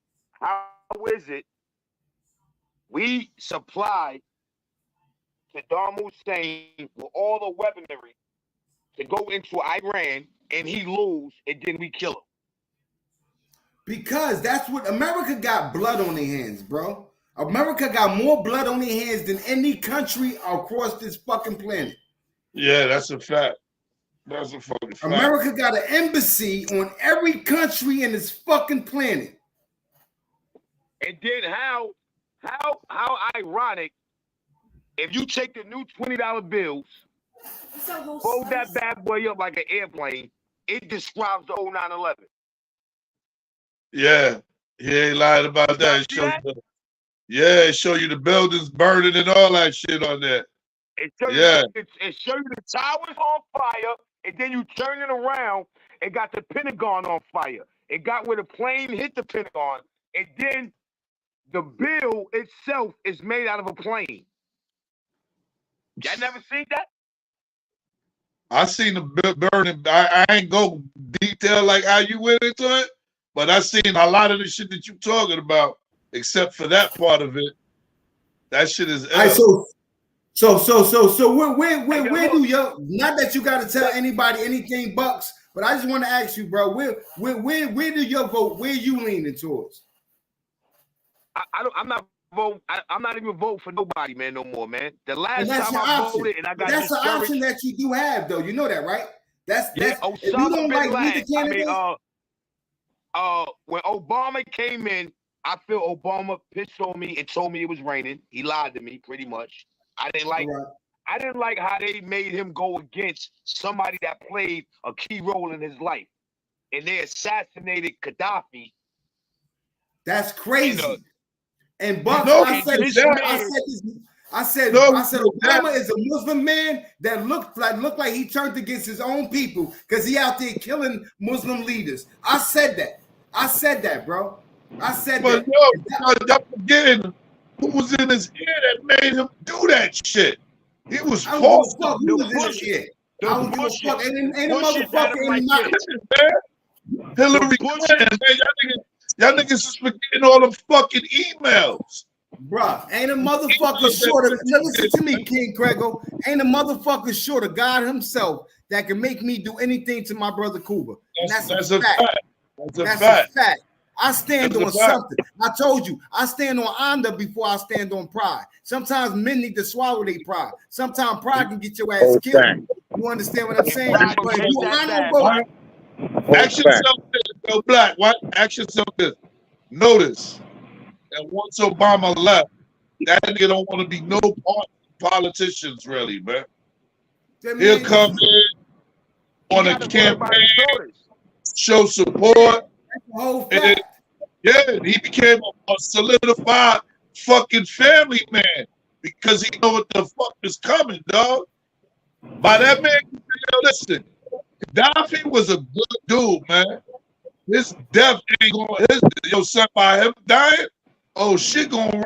How is it we supply Saddam Hussein with all the weaponry to go into Iran and he lose and then we kill him? Because that's what America got, blood on their hands, bro. America got more blood on their hands than any country across this fucking planet. Yeah, that's a fact. That's a fucking fact. America got an embassy on every country in this fucking planet. And then how ironic if you take the new $20 bills, fold that bad boy up like an airplane, it describes the old 9/11. Yeah, he ain't lied about that. It show you the buildings burning and all that shit on there. It show you the towers on fire, and then you turn it around, it got the Pentagon on fire. It got where the plane hit the Pentagon, and then the bill itself is made out of a plane. Y'all never seen that? I seen the burning. I ain't go detail like how you went into it, but I seen a lot of the shit that you talking about, except for that part of it. That shit is. All right, so where do you? Not that you got to tell anybody anything, Bucks, but I just want to ask you, bro. Where do your vote? Where you leaning towards? I'm not voting. I'm not even voting for nobody, man, no more, man. The last time I voted, and I got that's the option that you do have, though. You know that, right? That's if you don't like neither candidate. When Obama came in, I feel Obama pissed on me and told me it was raining. He lied to me, pretty much. I didn't like how they made him go against somebody that played a key role in his life, and they assassinated Gaddafi. That's crazy. And Bucks, I said Obama is a Muslim man that looked like he turned against his own people because he out there killing Muslim leaders. I said that, bro. I said that. But y'all forgetting who was in his ear that made him do that shit. He was false. Who was in his ear? I don't give a fuck. Ain't a motherfucker in my Hillary Clinton. Y'all niggas is forgetting all the fucking emails. Bruh, ain't a motherfucker short of, listen to me, King Grego. Ain't a motherfucker short of God himself that can make me do anything to my brother Cuba. That's a fact. That's a fact. I stand on something. I told you, I stand on honor before I stand on pride. Sometimes men need to swallow their pride. Sometimes pride can get your ass killed. You understand what I'm saying? But you honorable. Ask yourself this, go Black. What? Ask yourself this. Notice that once Obama left, that nigga don't want to be no politicians, really, man. He'll come in on a campaign, show support. And, he became a solidified fucking family man because he know what the fuck is coming, dog. By that man, listen. Gaddafi was a good dude, man. His death ain't going. Son, by him dying, shit gonna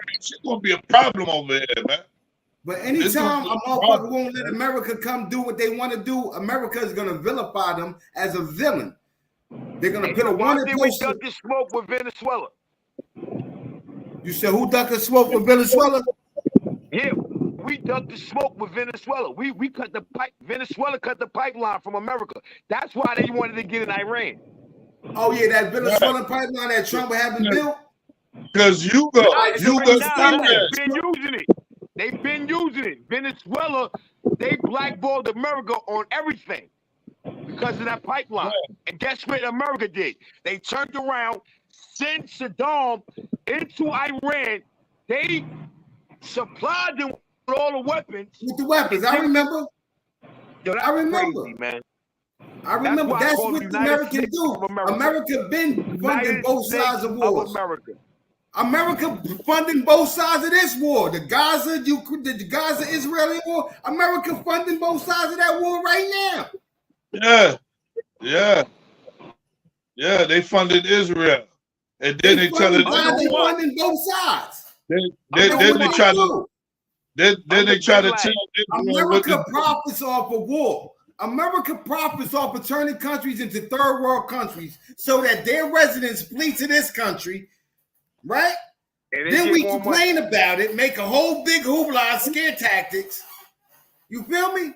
be a problem over here, man. But anytime a motherfucker won't let America come do what they want to do, America is gonna vilify them as a villain. They're gonna put a wanted person. We duck the smoke with Venezuela. You said who ducked the smoke with Venezuela? Yeah. We ducked the smoke with Venezuela. We cut the pipe. Venezuela cut the pipeline from America. That's why they wanted to get in Iran. Oh yeah, that Venezuelan pipeline that Trump having built. Because been using it. They've been using it. Venezuela, they blackballed America on everything because of that pipeline. And guess what America did? They turned around, sent Saddam into Iran. They supplied them with all the weapons. With the weapons, I remember. Yo, I remember, crazy, man. I remember. That's what the Americans do. America been funding both sides of wars. America funding both sides of this war. The Gaza-Israeli war. America funding both sides of that war right now. Yeah. They funded Israel, and then they tell it. They funding both sides. Then they try to. Then they try to tell America profits off of war. America profits off of turning countries into third world countries so that their residents flee to this country, right? Then we complain about it, make a whole big hoopla, scare tactics. You feel me?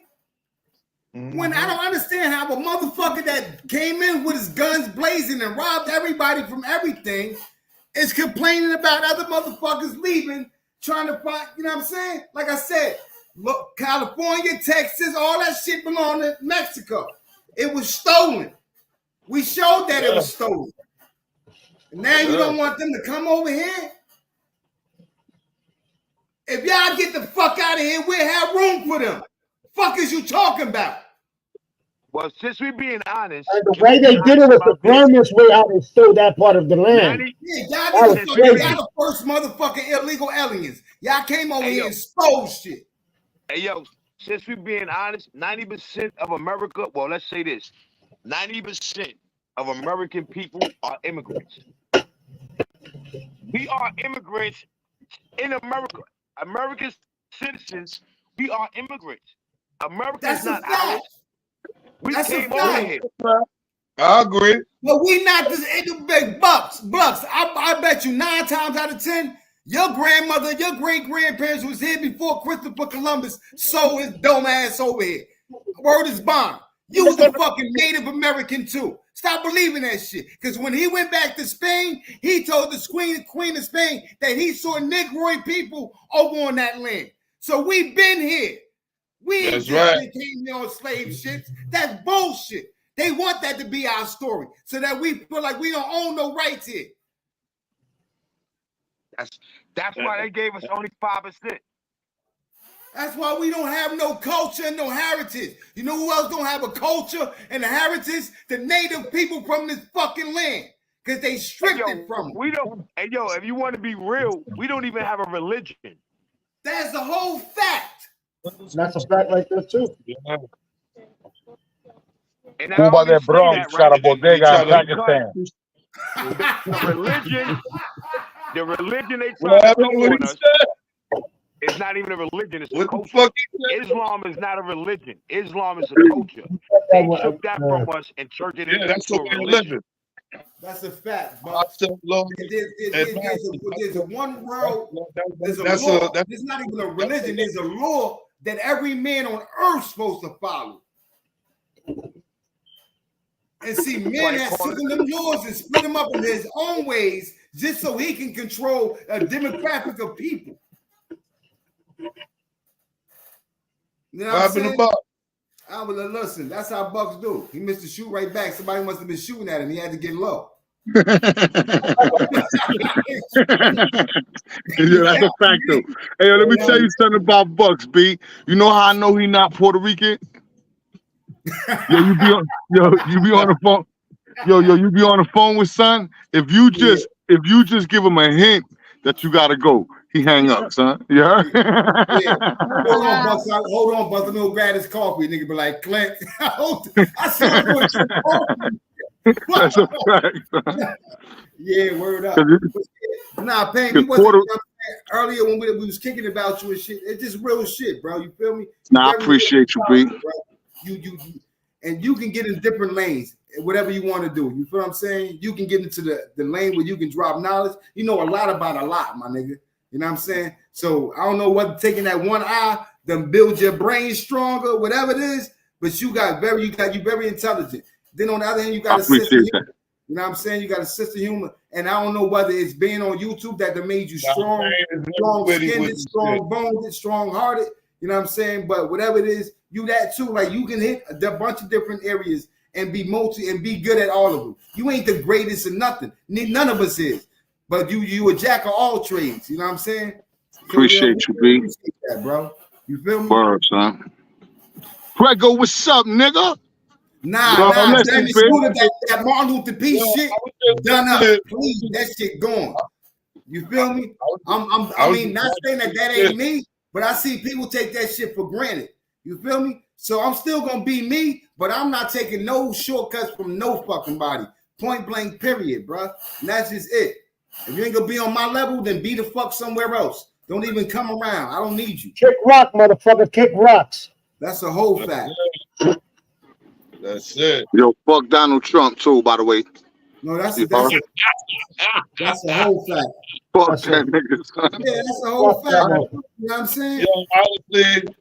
When I don't understand how a motherfucker that came in with his guns blazing and robbed everybody from everything is complaining about other motherfuckers leaving, trying to find, you know what I'm saying? Like I said, look, California, Texas, all that shit belonged to Mexico. It was stolen. We showed that it was stolen. And now you don't want them to come over here? If y'all get the fuck out of here, we'll have room for them. Fuck is you talking about? Well, since we being honest, and the way they did it was the grandest way how they stole that part of the land. Y'all the first motherfucking illegal aliens. Y'all came over here and stole shit. Hey, yo, since we being honest, 90% of America, well, let's say this, 90% of American people are immigrants. We are immigrants in America. American citizens, we are immigrants. America is not ours. We came over here. I agree. But we not this big bucks. I bet you 9 times out of 10, your grandmother, your great-grandparents was here before Christopher Columbus sold his dumb ass over here. Word is bond. You was a fucking Native American too. Stop believing that shit. Because when he went back to Spain, he told the Queen of Spain that he saw Negroid people over on that land. So we've been here. We ain't came here on slave shit. That's bullshit. They want that to be our story so that we feel like we don't own no rights here. That's why they gave us only 5%. That's why we don't have no culture and no heritage. You know who else don't have a culture and a heritage? The native people from this fucking land. Because they stripped it from them. We don't, hey, yo, if you want to be real, we don't even have a religion. That's the whole fact. That's a fact like that too. And who about that Bronx got a bodega in Pakistan? The religion they try to put on us. It's not even a religion, it's a culture. Islam is not a religion. Islam is a culture. They took that from us and turned it into a religion. That's a fact, bro. There's a one world, there's a law. It's not even a religion, there's a law that every man on earth is supposed to follow. And see, man has taken them laws and split them up in his own ways just so he can control a demographic of people. You know what I'm saying? I was listen, that's how Bucks do. He missed the shoot right back. Somebody must have been shooting at him. He had to get low. Yeah, that's a fact though. Hey, let me tell you something about Bucks, B. You know how I know he not Puerto Rican? You be on the phone. You be on the phone with son. If you just give him a hint that you gotta go, he hang up, son. Yeah. Hold on, Bucks. Hold on, Bucks. Let me grab his coffee. Nigga be like, Clint. I said, that's a fact. Yeah, word up. Nah, Payne, we wasn't earlier when we was kicking about you and shit. It's just real shit, bro. You feel me? Nah, I appreciate you, B. And you can get in different lanes, whatever you want to do. You feel what I'm saying? You can get into the lane where you can drop knowledge. You know a lot about a lot, my nigga. You know what I'm saying? So I don't know what taking that one eye, then build your brain stronger, whatever it is. But you very intelligent. Then on the other hand, you got a sense of humor. You know what I'm saying? You got a sense of humor, and I don't know whether it's being on YouTube that made you strong, strong-skinned, strong boned, strong-hearted. You know what I'm saying? But whatever it is, you that too. Like you can hit a bunch of different areas and be be good at all of them. You ain't the greatest of nothing. None of us is. But you a jack of all trades. You know what I'm saying? So, appreciate you, B. Appreciate that, bro. You feel me? Word, son. Prego, what's up, nigga? Nah, that Martin Luther P shit done up. Please, that shit gone. You feel me? I mean, not saying that ain't me, but I see people take that shit for granted. You feel me? So I'm still gonna be me, but I'm not taking no shortcuts from no fucking body. Point blank, period, bro. And that's just it. If you ain't gonna be on my level, then be the fuck somewhere else. Don't even come around. I don't need you. Kick rock, motherfucker. Kick rocks. That's a whole fact. That's it. Yo, fuck Donald Trump too, by the way. No, that's a whole fact. Fuck that nigga, son. Yeah, that's a whole fact. You know what I'm saying? Yo, honestly,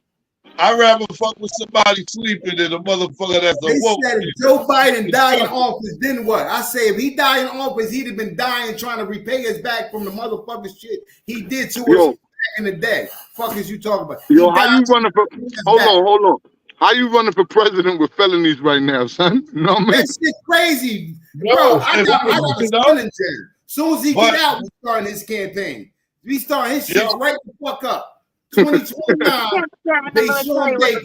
I'd rather fuck with somebody sleeping than a motherfucker that's they awoke. said if Joe Biden died in office, then what? I say if he died in office, he'd have been dying trying to repay us back from the motherfucking shit he did to us back in the day. Fuck is you talking about? Yo, how you running for? Hold on. How you running for president with felonies right now, son? You know what I mean? That shit crazy, bro. I got a son in jail. Soon as he get out, we starting his campaign. We starting his shit right the fuck up. 2029. They Sean Davis.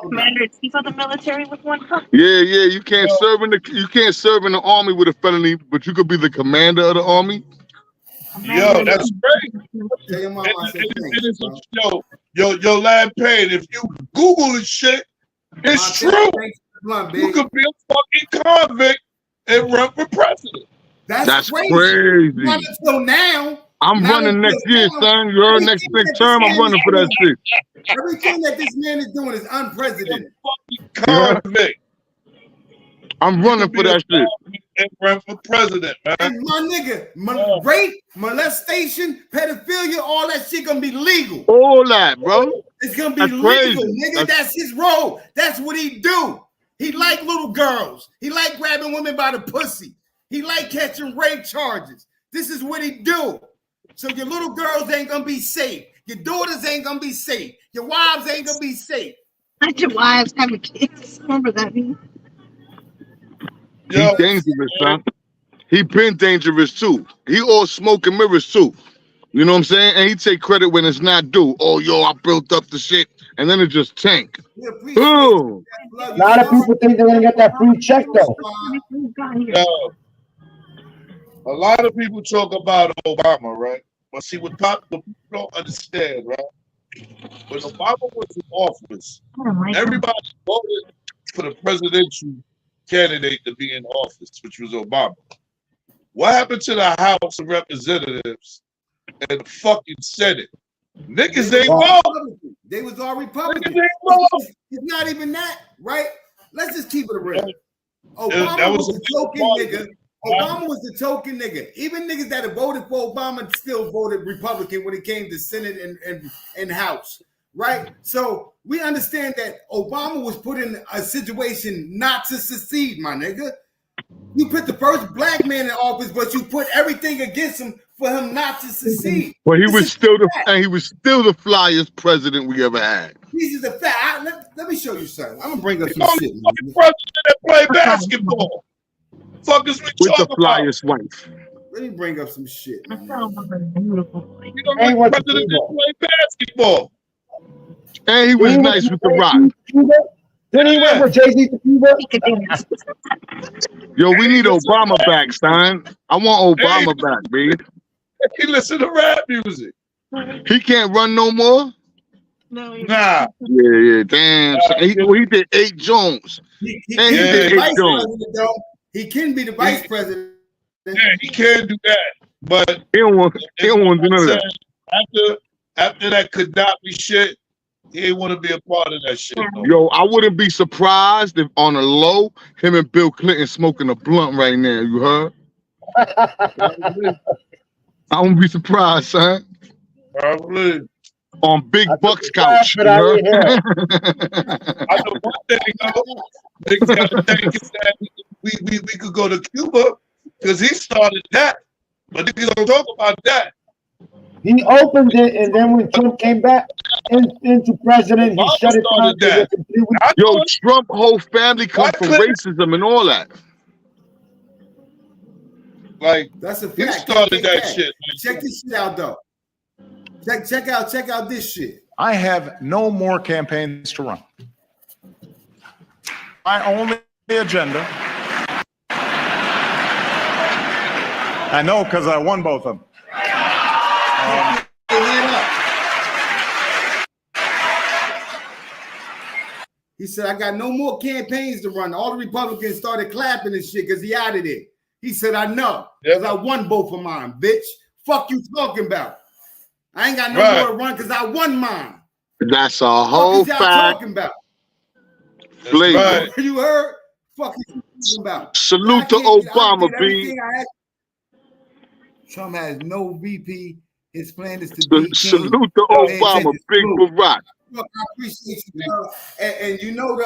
Commander-in-chief of the military with one cup. Yeah. You can't serve in the army with a felony, but you could be the commander of the army. Yo, that's great. Yo, Lad Payne, if you Google this shit, it's true. You could be a fucking convict and run for president. That's crazy. Not until now. I'm running next year, son. You heard next term, I'm running for that shit. Everything that this man is doing is unprecedented. Convict. I'm running for that shit. And run for president, man. And my nigga, rape, molestation, pedophilia, all that shit gonna be legal. All that, bro. It's gonna be legal, nigga. That's his role. That's what he do. He like little girls. He like grabbing women by the pussy. He like catching rape charges. This is what he do. So your little girls ain't gonna be safe. Your daughters ain't gonna be safe. Your wives ain't gonna be safe. Not your wives having kids. Remember that, me? He dangerous, son. He been dangerous too. He all smoke and mirrors too. You know what I'm saying? And he take credit when it's not due. Oh, yo, I built up the shit, and then it just tank. Boom. A lot of people think they're gonna get that free check though. A lot of people talk about Obama, right? But see, what people don't understand, right? When Obama was in office, everybody voted for the presidential candidate to be in office, which was Obama. What happened to the House of Representatives and the fucking Senate? Niggas ain't vote. They was all Republicans. It's not even that, right? Let's just keep it real. Obama was a token nigga. Obama was the token nigga. Even niggas that have voted for Obama still voted Republican when it came to Senate and House, right? So we understand that Obama was put in a situation not to succeed, my nigga. You put the first black man in office, but you put everything against him for him not to succeed. But he was still the flyest president we ever had. This is a fact. Let me show you something. I'm gonna bring up some shit. Fucking president that played basketball. Fuckers we with the talking flyest wife. Let me bring up some shit. You know, like president that played basketball. And he was nice with the rock. Didn't he work with Jay-Z to Cuba? Yo, we need Obama back, son. I want Obama back, baby. He listen to rap music. He can't run no more? Nah. Yeah, damn. He did 8 Jones. He did 8 Jones. He can be the vice president. Yeah, he can do that. But he don't want to do none of that. After that Gaddafi shit, he ain't want to be a part of that shit. No. Yo, I wouldn't be surprised if on a low, him and Bill Clinton smoking a blunt right now. You heard? I won't be surprised, son. Probably. On Big Buck's couch. I know one thing, niggas gotta think is that we could go to Cuba because he started that, but niggas don't talk about that. He opened it, and then when Trump came back into president, he shut it down. Yo, Trump whole family come from racism and all that. Like that's a he fact. started that shit. Check this shit out though. Check out this shit. I have no more campaigns to run. My only agenda, I know because I won both of them. He said, I got no more campaigns to run. All the Republicans started clapping and shit because he out of there. He said, I know, because I won both of mine, bitch. Fuck you talking about. I ain't got no more to run because I won mine. That's a whole fact. fact. Talking about. Right. You heard? Fuck you talking about. Salute to Obama, B. Trump has no VP. His plan is to be Salute to Obama, Big Barack. Look, I appreciate you, and you know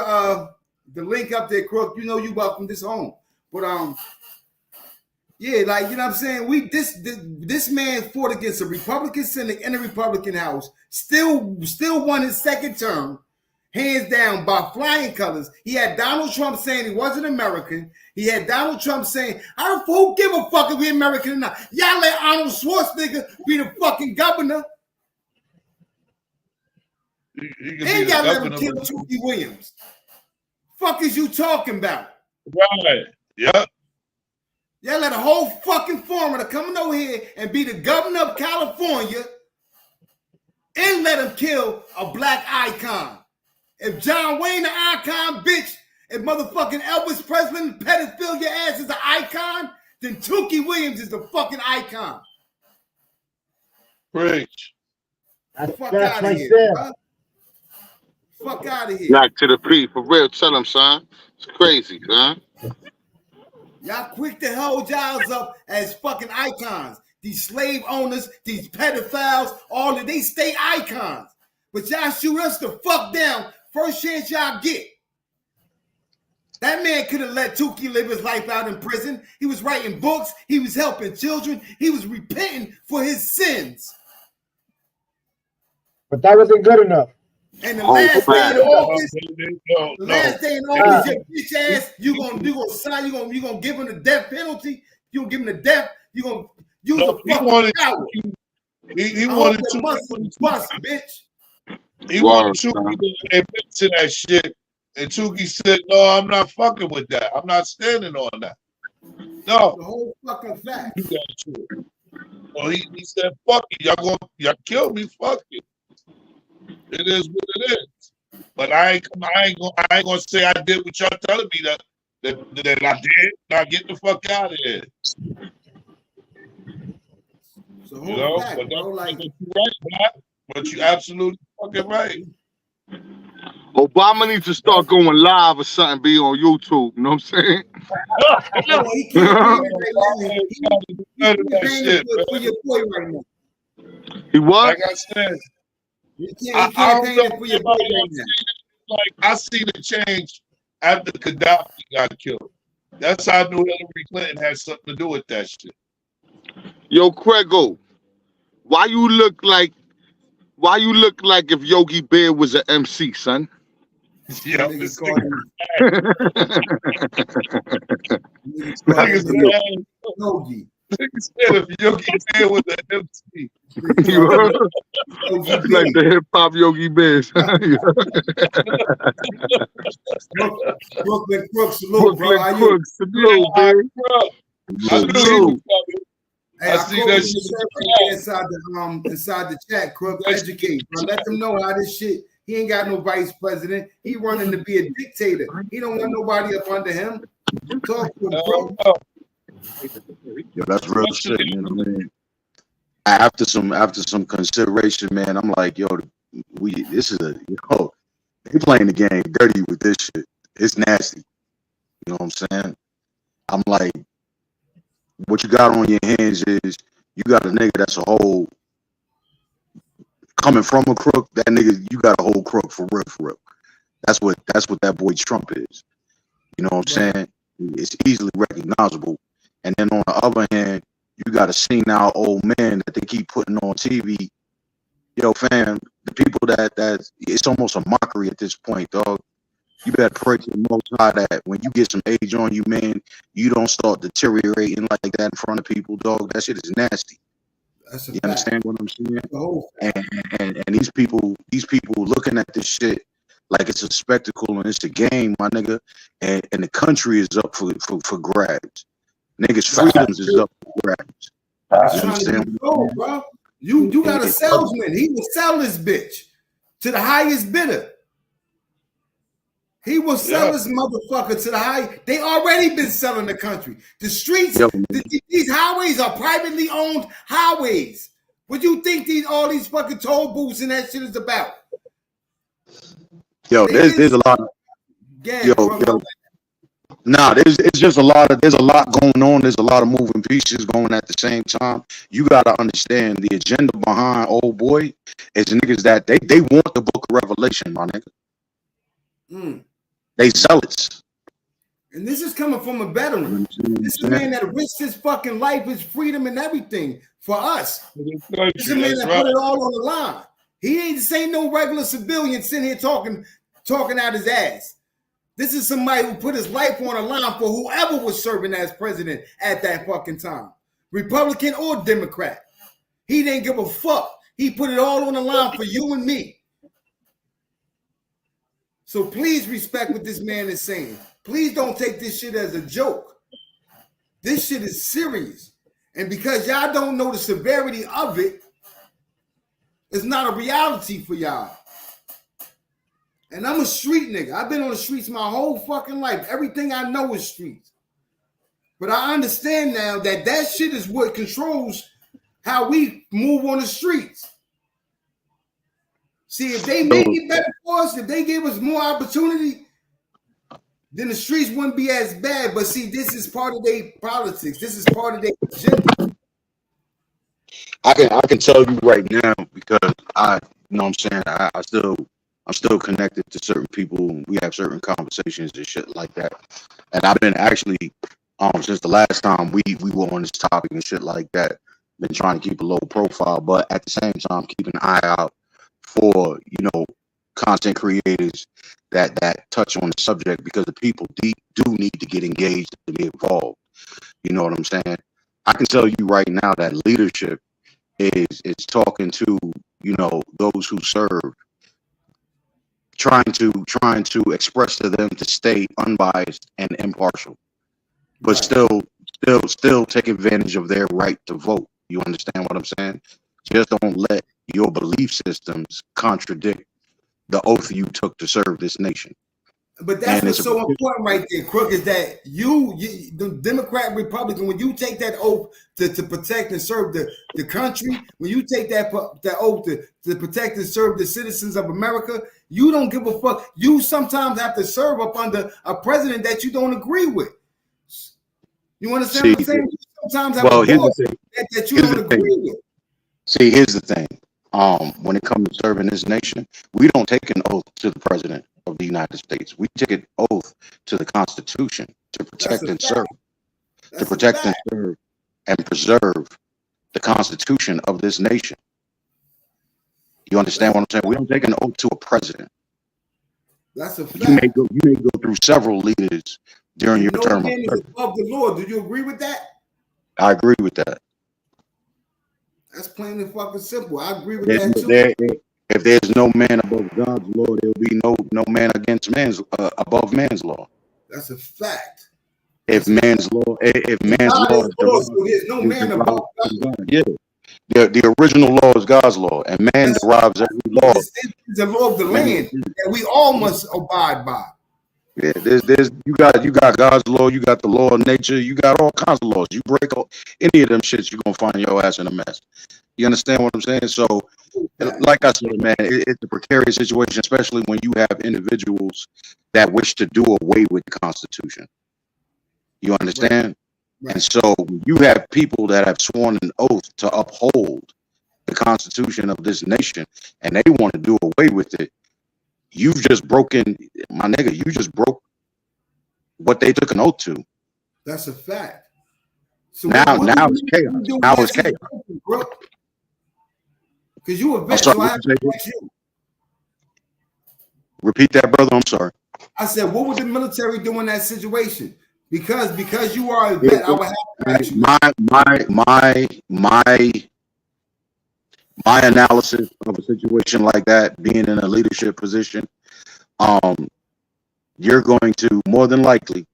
the link up there, Crook. You know you welcome this home, but yeah, like you know what I'm saying. This man fought against a Republican Senate and a Republican House, still won his second term, hands down by flying colors. He had Donald Trump saying he wasn't American. He had Donald Trump saying, "I don't give a fuck if we're American or not." Y'all let Arnold Schwarzenegger be the fucking governor. And y'all let him kill Tookie Williams. Fuck is you talking about? Right. Yep. Y'all let a whole fucking foreigner come over here and be the governor of California and let him kill a black icon. If John Wayne the icon, bitch, if motherfucking Elvis Presley pedophile your ass is an icon, then Tookie Williams is the fucking icon. Preach. That's Fuck out of right here, there. bro. Fuck out of here. Back to the P, for real. Tell him, son. It's crazy, son. Y'all quick to hold y'all up as fucking icons. These slave owners, these pedophiles, all of they stay icons. But y'all shoot us the fuck down first chance y'all get. That man could have let Tookie live his life out in prison. He was writing books. He was helping children. He was repenting for his sins. But that wasn't good enough. And the last day in August, your bitch ass, you gonna sign, you gonna give him the death penalty. You gonna give him the death. You gonna use a fucking power. He wanted to bust, bitch. He wanted Tookie to admit to that shit, and Tookie said, "No, I'm not fucking with that. I'm not standing on that." No, the whole fucking fact. Well, he said, "Fuck it, y'all kill me. Fuck it. It is what it is." But I ain't gonna say I did what y'all telling me that I did. Now get the fuck out of here. So You know, fact, but bro, like, you're right, Black. But you absolutely fucking right. Obama needs to start going live or something, be on YouTube. You know what I'm saying? he can't for your boy right now. He was? Like I said, I can't for your boy right now. Like I see the change after Gaddafi got killed. That's how I knew Hillary Clinton had something to do with that shit. Yo, Craigo, why you look like if Yogi Bear was an MC, son? Yeah, Niggas said if Yogi Bear was an MC. You heard? Like the hip hop Yogi Bear. Brooklyn Crooks, salute, bro. Brooklyn Crooks, salute, man. I knew he was coming. Hey, I see that shit inside the chat, Crooks. Educate, bro. Let them know how this shit. He ain't got no vice president. He running to be a dictator. He don't want nobody up under him. Talk to him, bro. Yo, that's real shit, you know what I mean? After some consideration, man, I'm like, yo, they playing the game dirty with this shit. It's nasty. You know what I'm saying? I'm like, what you got on your hands is you got a nigga that's a whole coming from a crook, that nigga, you got a whole crook for real, for real. That's what that boy Trump is. You know what I'm saying? It's easily recognizable. And then on the other hand, you got a senile old man that they keep putting on TV. Yo, fam, the people that it's almost a mockery at this point, dog. You better pray to the Most High that when you get some age on you, man, you don't start deteriorating like that in front of people, dog. That shit is nasty. You understand what I'm saying? And these people looking at this shit like it's a spectacle and it's a game, my nigga. And the country is up for grabs. Niggas' freedoms is up for grabs. You understand? Bro. You got a salesman. He will sell this bitch to the highest bidder. He will sell this motherfucker to the high. They already been selling the country. The streets, these highways are privately owned highways. What do you think all these fucking toll booths and that shit is about? Yo, there's a lot of it's just there's a lot going on. There's a lot of moving pieces going at the same time. You gotta understand the agenda behind old boy is niggas that they want the book of Revelation, my nigga. They zealots. And this is coming from a veteran. This is a man that risked his fucking life, his freedom, and everything for us. This is a man that put it all on the line. This ain't no regular civilian sitting here talking out his ass. This is somebody who put his life on the line for whoever was serving as president at that fucking time, Republican or Democrat. He didn't give a fuck. He put it all on the line for you and me. So please respect what this man is saying. Please don't take this shit as a joke. This shit is serious. And because y'all don't know the severity of it, it's not a reality for y'all. And I'm a street nigga. I've been on the streets my whole fucking life. Everything I know is streets. But I understand now that shit is what controls how we move on the streets. See, if they make it better for us, if they give us more opportunity, then the streets wouldn't be as bad. But see, this is part of their politics. This is part of their agenda. I can tell you right now because you know what I'm saying, I'm still connected to certain people. We have certain conversations and shit like that. And I've been actually since the last time we were on this topic and shit like that, been trying to keep a low profile, but at the same time keep an eye out for, you know, content creators that touch on the subject, because the people do need to get engaged and be involved. You know what I'm saying? I can tell you right now that leadership is talking to, you know, those who serve, trying to express to them to stay unbiased and impartial, but still take advantage of their right to vote. You understand what I'm saying? Just don't let your belief systems contradict the oath you took to serve this nation. But that's what's so important right there, Crook, is that you, the Democrat, Republican, when you take that oath to protect and serve the country, when you take that oath to protect and serve the citizens of America, you don't give a fuck. You sometimes have to serve up under a president that you don't agree with. You understand what I'm saying? You sometimes have a boss that you don't agree with. See, here's the thing. When it comes to serving this nation, we don't take an oath to the president of the United States. We take an oath to the Constitution to protect and serve, and preserve the Constitution of this nation. You understand what I'm saying? We don't take an oath to a president. That's a fact. You may go through several leaders during your term of service. Above the Lord. Do you agree with that? I agree with that. That's plain and fucking simple. I agree with that too. If there's no man above God's law, there'll be no man against above man's law. That's a fact. If man's law, there's no man above God. Yeah. The original law is God's law, and man derives every law. It's the law of the land that we all must abide by. Yeah, you got God's law, you got the law of nature, you got all kinds of laws. You break any of them shits, you're gonna find your ass in a mess. You understand what I'm saying? So, like I said, man, it's a precarious situation, especially when you have individuals that wish to do away with the Constitution. You understand? Right. And so you have people that have sworn an oath to uphold the Constitution of this nation and they want to do away with it, you've just broken, my nigga, you just broke what they took an oath to. That's a fact. So now it's chaos. Now it's chaos. Because you a vet, so I have to ask you. Repeat that, brother. I'm sorry. I said, what would the military do in that situation? Because you are a vet, I would have to ask you. My analysis of a situation like that, being in a leadership position, you're going to more than likely,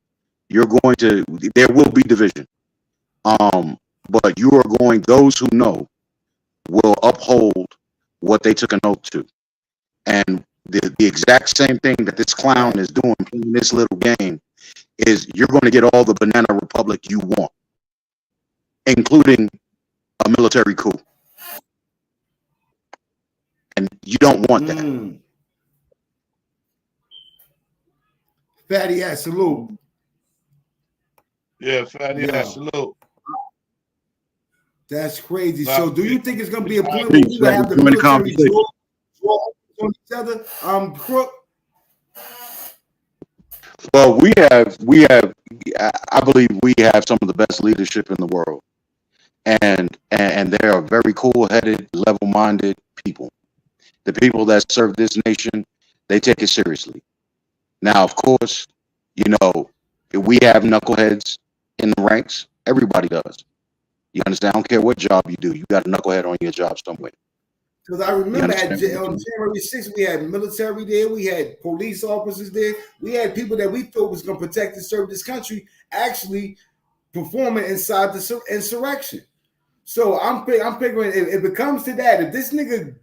there will be division. But you are going, those who know will uphold what they took an oath to. And the exact same thing that this clown is doing in this little game is you're going to get all the banana republic you want, including a military coup. And you don't want that. Fatty ass salute. Yeah, fatty ass salute. That's crazy. So do you think it's going to be a point where we have the military draw on each other? Crook? Well, I believe we have some of the best leadership in the world. And they are very cool-headed, level-minded people. The people that serve this nation, they take it seriously. Now, of course, we have knuckleheads in the ranks. Everybody does. You understand? I don't care what job you do. You got a knucklehead on your job somewhere. Because I remember on January 6th, we had military there. We had police officers there. We had people that we thought was going to protect and serve this country actually performing inside the insurrection. So I'm figuring if it comes to that, if this nigga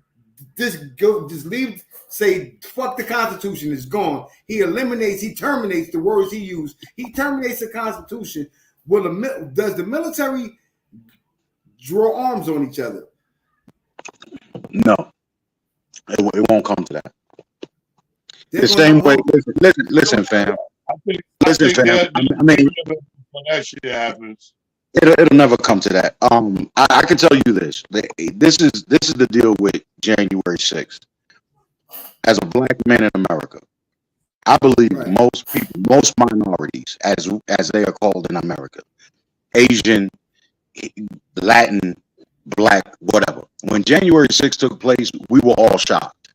just leave, say fuck the Constitution, is gone. He terminates the words he used. He terminates the Constitution. Does the military draw arms on each other? No, it won't come to that. The same way. Listen, fam. Listen, fam. I mean, when that shit happens, it'll never come to that. I can tell you this. This is the deal with January 6th. As a black man in America, I believe most people, most minorities, as they are called in America, Asian, Latin, black, whatever. When January 6th took place, we were all shocked.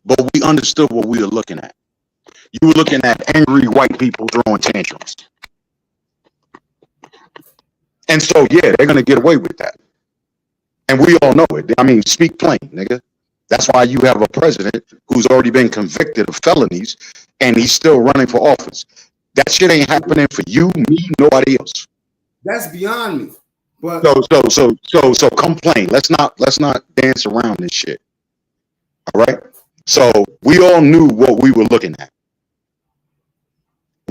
But we understood what we were looking at. You were looking at angry white people throwing tantrums. And so, yeah, they're going to get away with that. And we all know it. I mean, speak plain, nigga. That's why you have a president who's already been convicted of felonies and he's still running for office. That shit ain't happening for you, me, nobody else. That's beyond me. But so complain. Let's not dance around this shit. All right. So we all knew what we were looking at.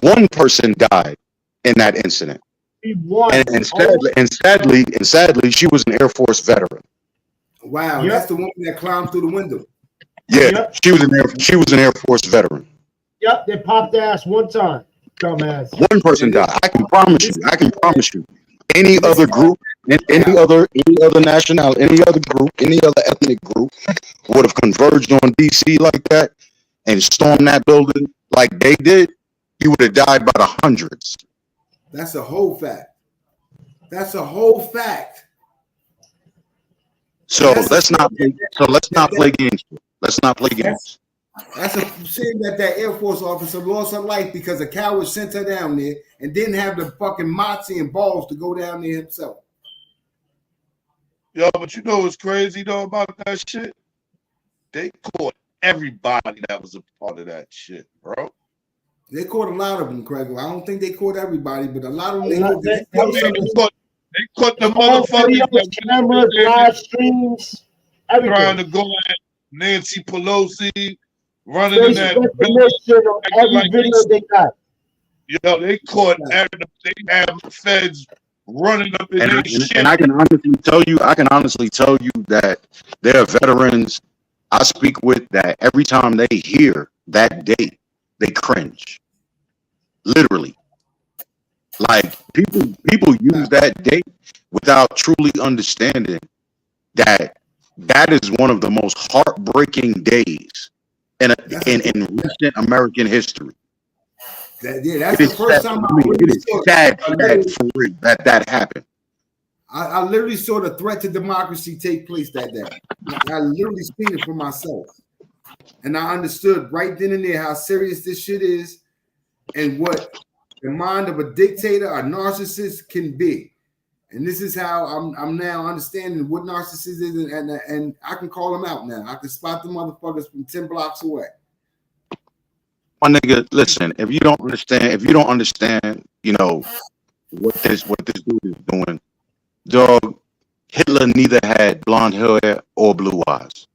One person died in that incident. And sadly, she was an Air Force veteran. Wow, that's the woman that climbed through the window. Yeah, she was an Air Force veteran. Yep, they popped ass one time. Dumbass. One person died. I can promise you. Any other group, any other nationality, any other group, any other ethnic group would have converged on DC like that and stormed that building like they did, you would have died by the hundreds. That's a whole fact. That's a whole fact. So let's not play games. Let's not play games. That's a shame that Air Force officer lost her life because a coward sent her down there and didn't have the fucking moxie and balls to go down there himself. Yo, but you know what's crazy though about that shit? They caught everybody that was a part of that shit, bro. They caught a lot of them, Craig. I don't think they caught everybody, but a lot of them they caught the motherfuckers, cameras, live streams, everything. Trying to go at Nancy Pelosi, running in that every video they got. Yo, they caught they have feds running up in their shit. And I can honestly tell you that there are veterans I speak with that every time they hear that date, they cringe. Literally. Like people use that date without truly understanding that is one of the most heartbreaking days in recent American history. That's the first time it is sad for real that happened. I literally saw the threat to democracy take place that day. I literally seen it for myself. And I understood right then and there how serious this shit is and what the mind of a dictator or narcissist can be. And this is how I'm now understanding what narcissist is, and I can call them out now. I can spot the motherfuckers from 10 blocks away. My nigga, listen, if you don't understand, you know, what this dude is doing, dog, Hitler neither had blonde hair or blue eyes.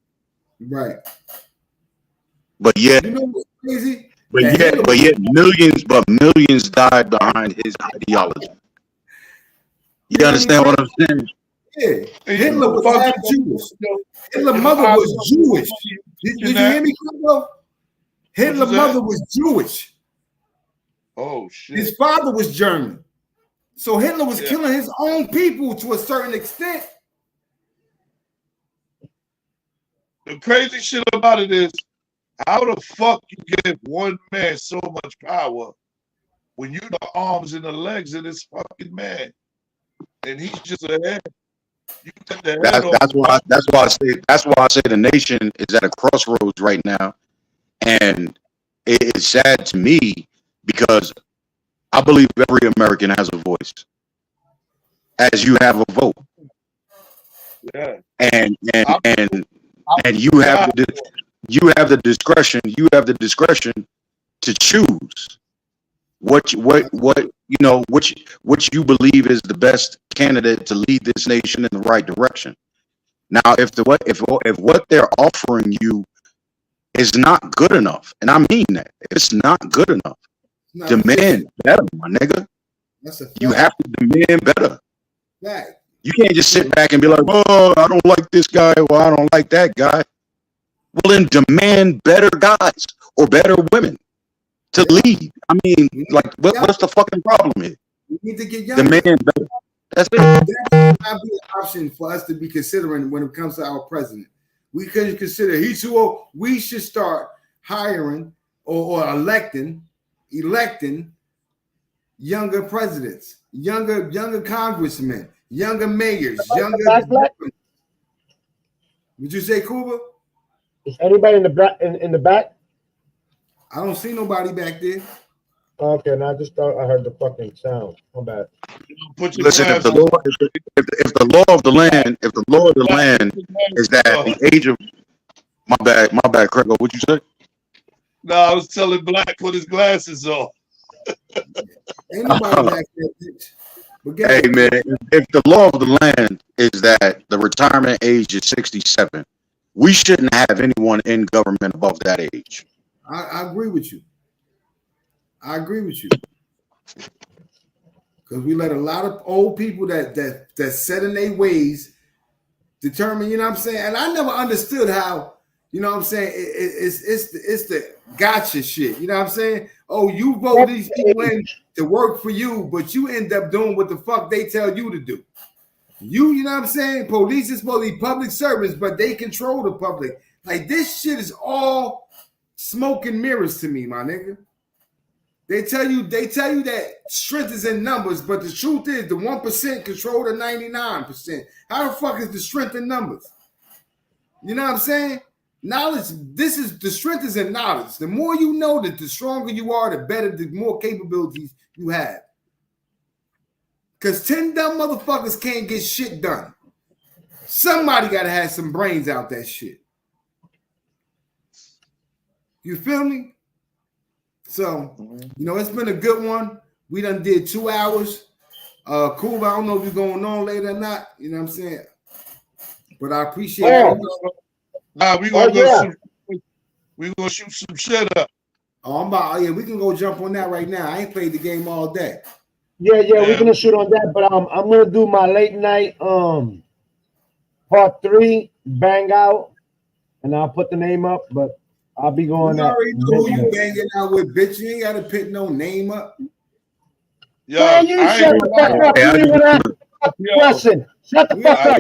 Right. But yet, you know what's crazy? But yet millions died behind his ideology. You understand what I'm saying? Yeah. Hitler was half Jewish. Hitler's mother was Jewish. Did you hear me, Carlo? Hitler's mother was Jewish. Oh shit. His father was German. So Hitler was killing his own people to a certain extent. The crazy shit about it is, how the fuck you give one man so much power when you the arms and the legs of this fucking man, and he's just a head? You cut the head That's why I say the nation is at a crossroads right now, and it is sad to me because I believe every American has a voice, as you have a vote. Yeah. And you have the discretion. You have the discretion to choose what you believe is the best candidate to lead this nation in the right direction. Now, if what they're offering you is not good enough, and I mean that, if it's not good enough, demand better, my nigga. You have to demand better. Right. You can't just sit back and be like, "Oh, I don't like this guy," or "I don't like that guy." Well, then demand better guys or better women to lead. I mean, like, what's the fucking problem here? We need to get younger. Demand better. That's it. That might be an option for us to be considering when it comes to our president. We could consider he's too old. We should start hiring or electing younger presidents, younger congressmen, younger mayors, younger. Would you say, Cuba? Is anybody in the back? I don't see nobody back there. Okay, now I just thought I heard the fucking sound. My bad. Listen, if the law of the land is that the age of my bad, Craig, what'd you say? No, I was telling Black put his glasses on. Ain't nobody back there, bitch. Hey man, if the law of the land is that the retirement age is 67, we shouldn't have anyone in government above that age. I agree with you. Because we let a lot of old people that set in their ways determine, you know what I'm saying? And I never understood how, you know what I'm saying, it's the gotcha shit. You know what I'm saying? Oh, you vote these people in to work for you, but you end up doing what the fuck they tell you to do. You know what I'm saying? Police is supposed to be public servants, but they control the public. Like, this shit is all smoke and mirrors to me, my nigga. They tell you that strength is in numbers, but the truth is the 1% control the 99%. How the fuck is the strength in numbers? You know what I'm saying? Knowledge, the strength is in knowledge. The more you know, that the stronger you are, the better, the more capabilities you have. Because 10 dumb motherfuckers can't get shit done. Somebody got to have some brains out that shit. You feel me? So, you know, it's been a good one. We done did 2 hours. Cool, I don't know if you're going on later or not. You know what I'm saying? But I appreciate it. Nah, we gonna shoot some shit up. Oh, we can go jump on that right now. I ain't played the game all day. Yeah, we're gonna shoot on that, but I'm gonna do my late night part 3 bang out, and I'll put the name up, but I'll be going. You already know who you banging out with, bitch. You ain't gotta pick no name up. Yeah, man, you shut the fuck up. You didn't want to question. Shut the fuck up.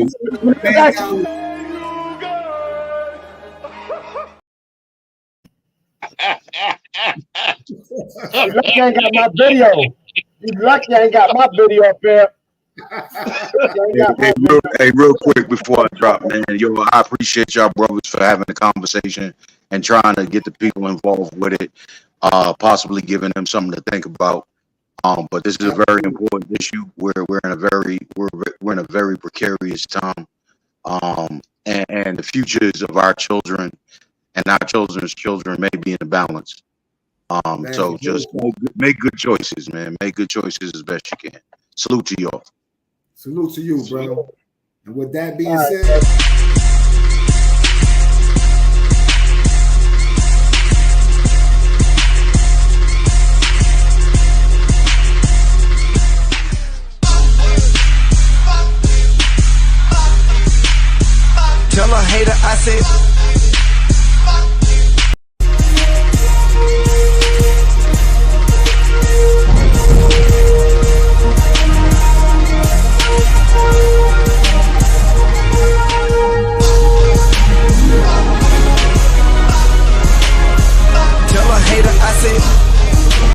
You lucky I ain't got my video. You lucky I ain't got my video up there. Hey, real quick before I drop, man, I appreciate y'all brothers for having the conversation and trying to get the people involved with it, possibly giving them something to think about. But this is a very important issue. We're in a very precarious time, and the futures of our children and our children's children may be in a balance. So just make good choices, man. Make good choices as best you can. Salute to y'all. Salute to you, bro. And with that being said. Tell a hater I said